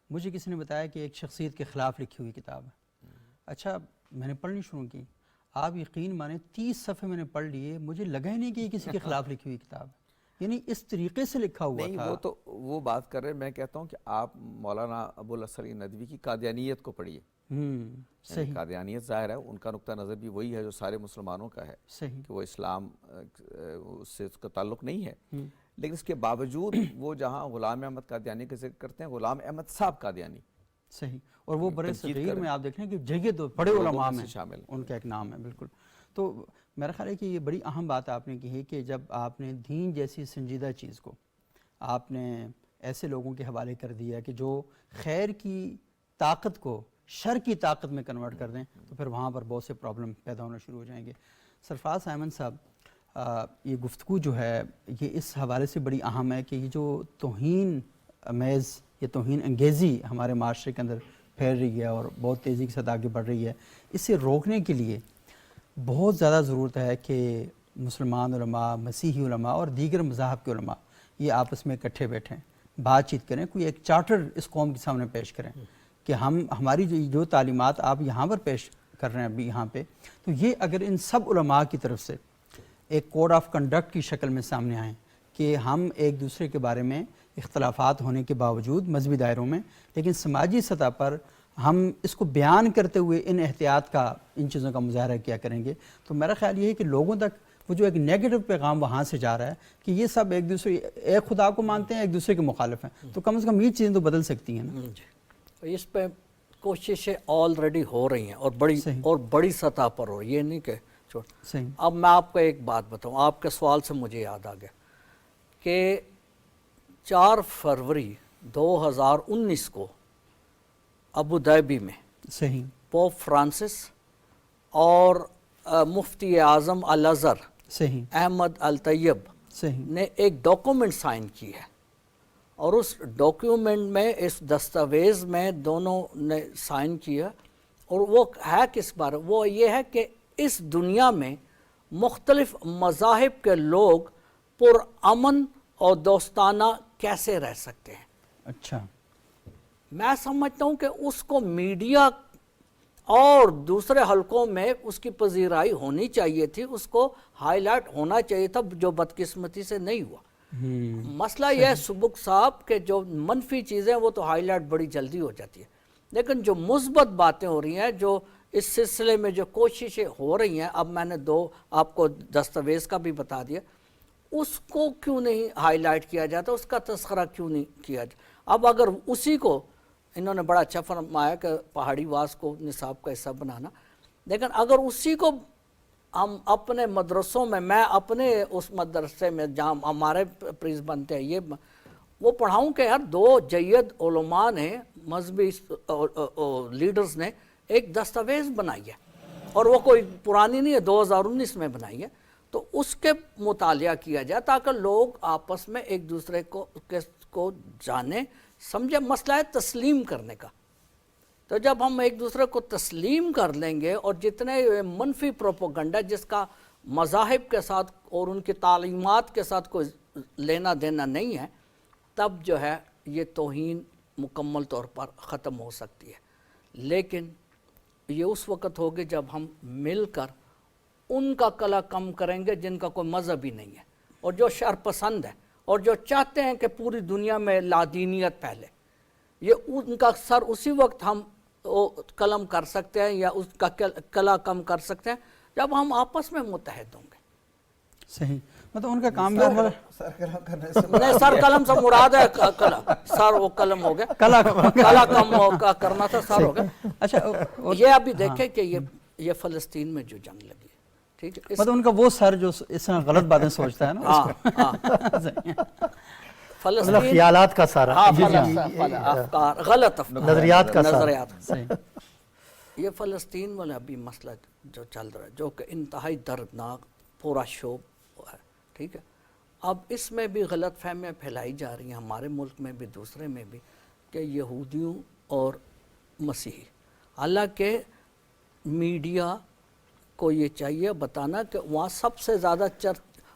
مجھے کسی نے بتایا کہ ایک شخصیت کے خلاف لکھی ہوئی کتاب ہے۔ اچھا، میں نے پڑھنی شروع کی، آپ یقین مانیں 30 صفحے میں نے پڑھ لیے، مجھے لگا ہی نہیں کہ یہ کسی کے خلاف لکھی ہوئی کتاب ہے، یعنی اس طریقے سے لکھا ہوا نہیں، تھا۔ وہ تو وہ بات کر رہے ہیں، میں کہتا ہوں کہ آپ مولانا ابو الحسن ندوی کی قادیانیت کو پڑھیے۔ صحیح، قادیانیت ظاہر ہے ان کا نقطہ نظر بھی وہی ہے جو سارے مسلمانوں کا ہے، صحیح، کہ وہ اسلام اس سے اس کا تعلق نہیں ہے، لیکن اس کے باوجود وہ جہاں غلام احمد قادیانی کا ذکر کرتے ہیں، غلام احمد صاحب قادیانی، صحیح، اور وہ برے تنقید صغیر کریں، میں آپ دیکھ رہے ہیں کہ جید بڑے علماء میں شامل ان کا ایک نام ہے، بالکل۔ تو میرا خیال ہے کہ یہ بڑی اہم بات آپ نے کی ہے کہ جب آپ نے دین جیسی سنجیدہ چیز کو آپ نے ایسے لوگوں کے حوالے کر دیا کہ جو خیر کی طاقت کو شر کی طاقت میں کنورٹ کر دیں، تو پھر وہاں پر بہت سے پرابلم پیدا ہونا شروع ہو جائیں گے۔ سرفراز ایمن صاحب، یہ گفتگو جو ہے یہ اس حوالے سے بڑی اہم ہے کہ یہ جو توہین امیز یا توہین انگیزی ہمارے معاشرے کے اندر پھیل رہی ہے اور بہت تیزی کے ساتھ آگے بڑھ رہی ہے، اسے روکنے کے لیے بہت زیادہ ضرورت ہے کہ مسلمان علماء، مسیحی علماء اور دیگر مذاہب کے علماء یہ آپس میں اکٹھے بیٹھیں، بات چیت کریں، کوئی ایک چارٹر اس قوم کے سامنے پیش کریں کہ ہماری جو تعلیمات آپ یہاں پر پیش کر رہے ہیں ابھی یہاں پہ، تو یہ اگر ان سب علماء کی طرف سے ایک کوڈ آف کنڈکٹ کی شکل میں سامنے آئیں کہ ہم ایک دوسرے کے بارے میں اختلافات ہونے کے باوجود مذہبی دائروں میں، لیکن سماجی سطح پر ہم اس کو بیان کرتے ہوئے ان احتیاط کا، ان چیزوں کا مظاہرہ کیا کریں گے، تو میرا خیال یہ ہے کہ لوگوں تک وہ جو ایک نیگیٹو پیغام وہاں سے جا رہا ہے کہ یہ سب ایک دوسرے، ایک خدا کو مانتے ہیں، ایک دوسرے کے مخالف ہیں، تو کم از کم یہ چیزیں تو بدل سکتی ہیں نا۔ اس پہ کوششیں آلریڈی ہو رہی ہیں اور بڑی سطح پر ہو رہی ہے، یہ نہیں کہ صحیح۔ اب میں آپ کو ایک بات بتاؤں، آپ کے سوال سے مجھے یاد آ گیا کہ 4 فروری 2019 کو ابو ظہبی میں صحیح، پوپ فرانسس اور مفتی اعظم الازہر صحیح، احمد الطیب صحیح، نے ایک ڈاکومنٹ سائن کی ہے، اور اس ڈاکیومنٹ میں، اس دستاویز میں دونوں نے سائن کیا، اور وہ ہے کس بارے؟ وہ یہ ہے کہ اس دنیا میں مختلف مذاہب کے لوگ پرامن اور دوستانہ کیسے رہ سکتے ہیں۔ اچھا، میں سمجھتا ہوں کہ اس کو میڈیا اور دوسرے حلقوں میں اس کی پذیرائی ہونی چاہیے تھی، اس کو ہائی لائٹ ہونا چاہیے تھا، جو بدقسمتی سے نہیں ہوا۔ مسئلہ یہ ہے سبک صاحب کہ جو منفی چیزیں وہ تو ہائی لائٹ بڑی جلدی ہو جاتی ہے، لیکن جو مثبت باتیں ہو رہی ہیں، جو اس سلسلے میں جو کوششیں ہو رہی ہیں، اب میں نے 2 آپ کو دستاویز کا بھی بتا دیا، اس کو کیوں نہیں ہائی لائٹ کیا جاتا، اس کا تذکرہ کیوں نہیں کیا جاتا؟ اب اگر اسی کو انہوں نے بڑا اچھا فرمایا کہ پہاڑی واس کو نصاب کا حصہ بنانا، لیکن اگر اسی کو ہم اپنے مدرسوں میں اپنے اس مدرسے میں جہاں ہمارے پریز بنتے ہیں یہ وہ پڑھاؤں کہ یار 2 جید علماء نے، مذہبی لیڈرز نے ایک دستاویز بنائی ہے، اور وہ کوئی پرانی نہیں ہے، 2019 میں بنائی ہے، تو اس کے مطالعہ کیا جائے تاکہ لوگ آپس میں ایک دوسرے کو جانیں سمجھے۔ مسئلہ ہے تسلیم کرنے کا، تو جب ہم ایک دوسرے کو تسلیم کر لیں گے، اور جتنے منفی پروپوگنڈا جس کا مذاہب کے ساتھ اور ان کی تعلیمات کے ساتھ کوئی لینا دینا نہیں ہے، تب جو ہے یہ توہین مکمل طور پر ختم ہو سکتی ہے. لیکن یہ اس وقت ہوگی جب ہم مل کر ان کا کلا کم کریں گے جن کا کوئی مذہب ہی نہیں ہے اور جو شر پسند ہے اور جو چاہتے ہیں کہ پوری دنیا میں لادینیت پھیلے. یہ ان کا سر اسی وقت ہم قلم کر سکتے ہیں یا اس کا کلا کم کر سکتے ہیں جب ہم آپس میں متحد ہوں گے. صحیح، مطلب ان کا کام نہیں، سر قلم سے مراد ہے قلم، سر وہ قلم ہو گیا، کلا کم کرنا تھا، سر ہو گیا. اچھا یہ ابھی دیکھیں کہ یہ فلسطین میں جو جنگ لگی ہے، ٹھیک ہے، مطلب ان کا وہ سر جو اس طرح غلط باتیں سوچتا ہے نا، مطلب خیالات کا سارا افکار، غلط نظریات کا نظریات. یہ فلسطین والا ابھی مسئلہ جو چل رہا ہے جو کہ انتہائی دردناک پورا شوب ہے، ٹھیک ہے. اب اس میں بھی غلط فہمیاں پھیلائی جا رہی ہیں ہمارے ملک میں بھی دوسرے میں بھی کہ یہودیوں اور مسیحی، حالانکہ میڈیا کو یہ چاہیے بتانا کہ وہاں سب سے زیادہ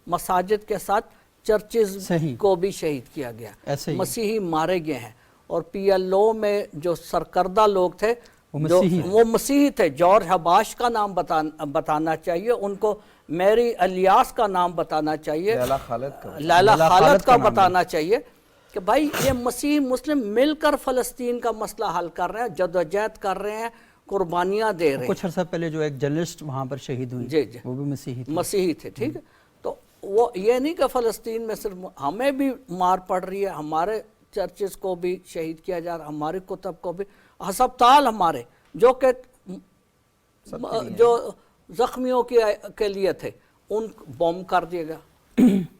مساجد کے ساتھ چرچز کو بھی شہید کیا گیا، مسیحی مارے گئے ہیں. اور پی ایل او میں جو سرکردہ لوگ تھے وہ مسیحی تھے. جارج حباش کا نام بتانا چاہیے ان کو، میری الیاس کا نام بتانا چاہیے، لیلا خالد کا بتانا چاہیے کہ بھائی یہ مسیح مسلم مل کر فلسطین کا مسئلہ حل کر رہے ہیں، جدوجہد کر رہے ہیں، قربانیاں دے رہے ہیں. کچھ عرصہ پہلے جو ایک جرنلسٹ وہاں پر شہید ہوئی، جی وہ بھی مسیحی تھے. ٹھیک ہے، تو وہ یہ نہیں کہ فلسطین میں صرف ہمیں بھی مار پڑ رہی ہے، ہمارے چرچز کو بھی شہید کیا جا رہا، ہمارے کتب کو بھی، ہسپتال ہمارے جو کہ جو زخمیوں کے لیے تھے ان بوم کر دیا گیا.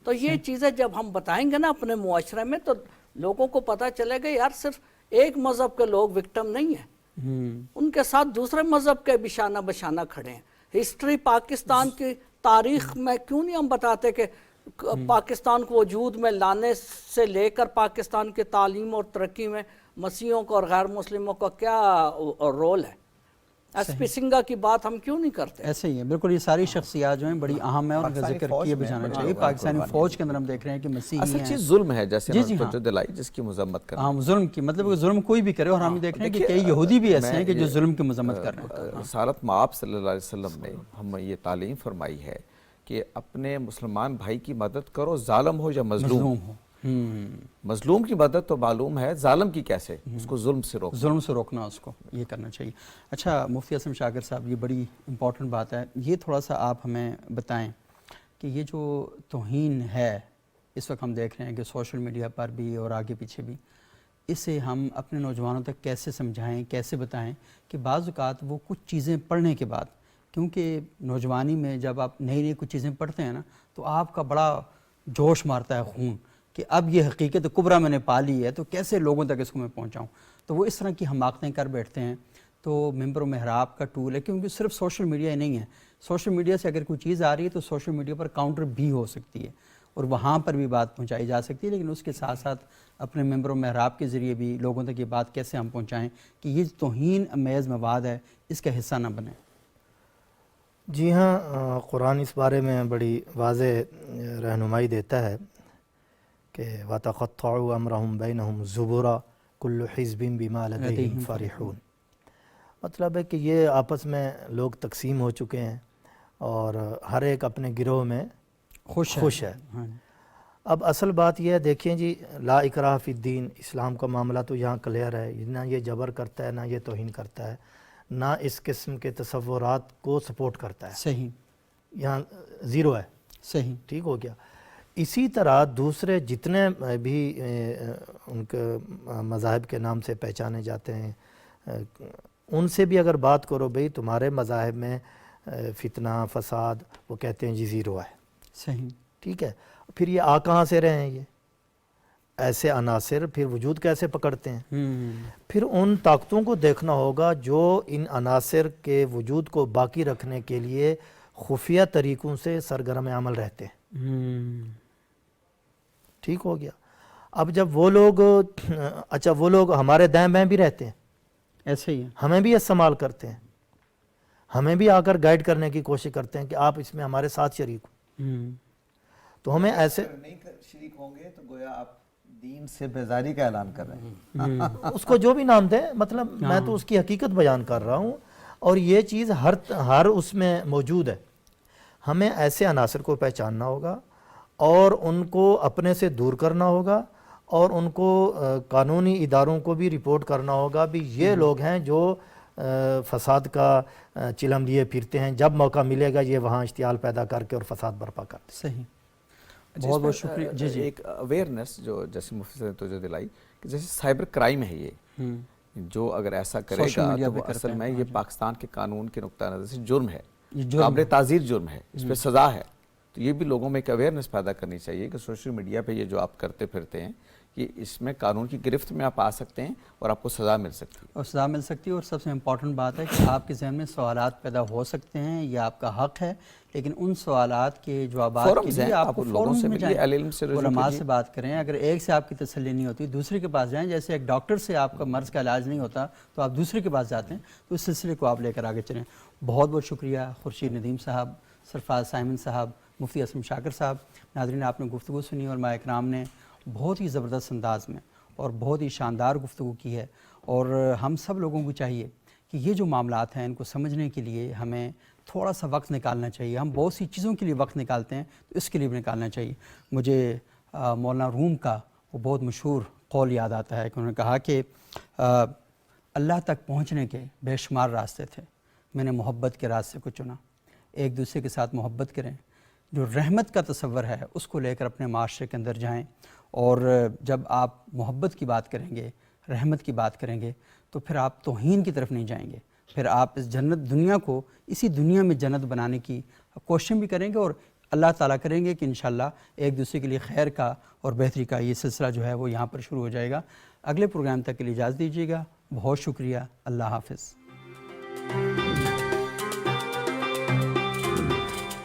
تو یہ چیزیں جب ہم بتائیں گے نا اپنے معاشرے میں تو لوگوں کو پتہ چلے گا یار صرف ایک مذہب کے لوگ وکٹم نہیں ہیں، ان کے ساتھ دوسرے مذہب کے بھی شانہ بشانہ کھڑے ہیں. ہسٹری پاکستان کی تاریخ میں کیوں نہیں ہم بتاتے کہ پاکستان کو وجود میں لانے سے لے کر پاکستان کی تعلیم اور ترقی میں مسیحیوں کو اور غیر مسلموں کا کیا رول ہے. ایس پی سنگھا کی بات ہم کیوں نہیں کرتے؟ ایسے ہی ہے بالکل. یہ ساری شخصیات جو ہیں بڑی اہم ہیں اور ان کا ذکر کیے بھی جانا چاہیے. پاکستانی فوج کے اندر ہم دیکھ رہے ہیں کہ مسیحی ہیں. اصل چیز ظلم ہے جیسے توجہ دلائی جس کی مذمت کرنا. ہاں ظلم کی مطلب ظلم کوئی بھی کرے، اور ہم دیکھ رہے ہیں کہ کئی یہودی بھی ایسے ہیں کہ جو ظلم کی مذمت کر رہے ہیں. رسالت مآب صلی اللہ علیہ وسلم نے ہمیں یہ تعلیم فرمائی ہے کہ اپنے مسلمان بھائی کی مدد کرو، ظالم ہو یا مظلوم ہو. مظلوم کی مدد تو معلوم ہے، ظالم کی کیسے، اس کو ظلم سے روکنا اس کو یہ کرنا چاہیے. اچھا مفتی اسلم شاکر صاحب، یہ بڑی امپورٹنٹ بات ہے. یہ تھوڑا سا آپ ہمیں بتائیں کہ یہ جو توہین ہے اس وقت ہم دیکھ رہے ہیں کہ سوشل میڈیا پر بھی اور آگے پیچھے بھی، اسے ہم اپنے نوجوانوں تک کیسے سمجھائیں، کیسے بتائیں کہ بعض اوقات وہ کچھ چیزیں پڑھنے کے بعد، کیونکہ نوجوانی میں جب آپ نئی کچھ چیزیں پڑھتے ہیں نا تو آپ کا بڑا جوش مارتا ہے خون کہ اب یہ حقیقت کبریٰ میں نے پا لی ہے تو کیسے لوگوں تک اس کو میں پہنچاؤں. تو وہ اس طرح کی حماقتیں کر بیٹھتے ہیں. تو ممبر و محراب کا ٹول ہے، کیونکہ صرف سوشل میڈیا ہی نہیں ہے. سوشل میڈیا سے اگر کوئی چیز آ رہی ہے تو سوشل میڈیا پر کاؤنٹر بھی ہو سکتی ہے اور وہاں پر بھی بات پہنچائی جا سکتی ہے. لیکن اس کے ساتھ ساتھ اپنے ممبر و محراب کے ذریعے بھی لوگوں تک یہ بات کیسے ہم پہنچائیں کہ یہ توہین امیز مواد ہے اس کا حصہ نہ بنے. جی ہاں، قرآن اس بارے میں بڑی واضح رہنمائی دیتا ہے کہ وَتَقَطَّعُوا أَمْرَهُمْ بَيْنَهُمْ زُبُرًا كُلُّ حِزْبٍ بِمَا لَدَيْهِمْ فَرِحُونَ. مطلب ہے کہ یہ آپس میں لوگ تقسیم ہو چکے ہیں اور ہر ایک اپنے گروہ میں خوش ہے. اب اصل بات یہ ہے، دیکھیں جی، لا اکراہ فی الدین، اسلام کا معاملہ تو یہاں کلیئر ہے، نہ یہ جبر کرتا ہے، نہ یہ توہین کرتا ہے، نہ اس قسم کے تصورات کو سپورٹ کرتا ہے. صحیح، یہاں زیرو ہے. صحیح، ٹھیک ہو گیا. اسی طرح دوسرے جتنے بھی ان کے مذاہب کے نام سے پہچانے جاتے ہیں ان سے بھی اگر بات کرو بھئی تمہارے مذاہب میں فتنہ فساد، وہ کہتے ہیں جی زیرو ہے. صحیح، ٹھیک ہے. پھر یہ آ کہاں سے رہے ہیں؟ یہ ایسے عناصر پھر وجود کیسے پکڑتے ہیں؟ پھر ان طاقتوں کو دیکھنا ہوگا جو ان عناصر کے وجود کو باقی رکھنے کے لیے خفیہ طریقوں سے سرگرم عمل رہتے ہیں. ٹھیک ہو گیا. اب جب وہ لوگ وہ لوگ ہمارے دائیں بائیں بھی رہتے ہیں، ایسے ہی ہمیں بھی استعمال کرتے ہیں، ہمیں بھی آ کر گائیڈ کرنے کی کوشش کرتے ہیں کہ آپ اس میں ہمارے ساتھ شریک ہو. تو ہمیں ایسے نہیں شریک ہوں گے تو گویا آپ دین سے بیزاری کا اعلان کر رہے ہیں. اس کو جو بھی نام دیں, مطلب میں تو اس کی حقیقت بیان کر رہا ہوں, اور یہ چیز ہر اس میں موجود ہے. ہمیں ایسے عناصر کو پہچاننا ہوگا اور ان کو اپنے سے دور کرنا ہوگا, اور ان کو قانونی اداروں کو بھی رپورٹ کرنا ہوگا بھی یہ لوگ ہیں جو فساد کا چلم لیے پھرتے ہیں, جب موقع ملے گا یہ وہاں اشتعال پیدا کر کے اور فساد برپا کرتے ہیں. صحیح, بہت بہت شکریہ. جی جی, ایک اویئرنیس جو جیسے مفتی صاحب نے توجہ دلائی کہ جیسے سائبر کرائم ہے یہ, جو اگر ایسا کرے گا تو وہ اصل میں یہ پاکستان کے قانون کے نقطہ نظر سے جرم ہے, قابل تعزیر جرم ہے, اس پہ سزا ہے. تو یہ بھی لوگوں میں ایک اویئرنیس پیدا کرنی چاہیے کہ سوشل میڈیا پہ یہ جو آپ کرتے پھرتے ہیں کہ اس میں قانون کی گرفت میں آپ آ سکتے ہیں اور آپ کو سزا مل سکتی ہے. اور سزا مل سکتی ہے, اور سب سے امپورٹنٹ بات ہے کہ آپ کے ذہن میں سوالات پیدا ہو سکتے ہیں, یہ آپ کا حق ہے, لیکن ان سوالات کے جوابات کے لیے آپ کو لوگوں سے ملیے, علم سے رجوع علماء سے بات کریں. اگر ایک سے آپ کی تسلی نہیں ہوتی دوسرے کے پاس جائیں, جیسے ایک ڈاکٹر سے آپ کا مرض کا علاج نہیں ہوتا تو آپ دوسرے کے پاس جاتے ہیں, تو اس سلسلے کو آپ لے کر آگے چلیں. بہت بہت شکریہ خورشید ندیم صاحب, سرفراز سائمن صاحب, مفتی اسلم شاکر صاحب. ناظرین, آپ نے گفتگو سنی, اور علماء اکرام نے بہت ہی زبردست انداز میں اور بہت ہی شاندار گفتگو کی ہے. اور ہم سب لوگوں کو چاہیے کہ یہ جو معاملات ہیں ان کو سمجھنے کے لیے ہمیں تھوڑا سا وقت نکالنا چاہیے. ہم بہت سی چیزوں کے لیے وقت نکالتے ہیں, تو اس کے لیے بھی نکالنا چاہیے. مجھے مولانا روم کا وہ بہت مشہور قول یاد آتا ہے کہ انہوں نے کہا کہ اللہ تک پہنچنے کے بے شمار راستے تھے, میں نے محبت کے راستے کو چنا. ایک دوسرے کے ساتھ محبت کریں, جو رحمت کا تصور ہے اس کو لے کر اپنے معاشرے کے اندر جائیں, اور جب آپ محبت کی بات کریں گے, رحمت کی بات کریں گے, تو پھر آپ توہین کی طرف نہیں جائیں گے. پھر آپ اس جنت دنیا کو اسی دنیا میں جنت بنانے کی کوشش بھی کریں گے, اور اللہ تعالیٰ کریں گے کہ انشاءاللہ ایک دوسرے کے لیے خیر کا اور بہتری کا یہ سلسلہ جو ہے وہ یہاں پر شروع ہو جائے گا. اگلے پروگرام تک کے لیے اجازت دیجیے گا. بہت شکریہ. اللہ حافظ.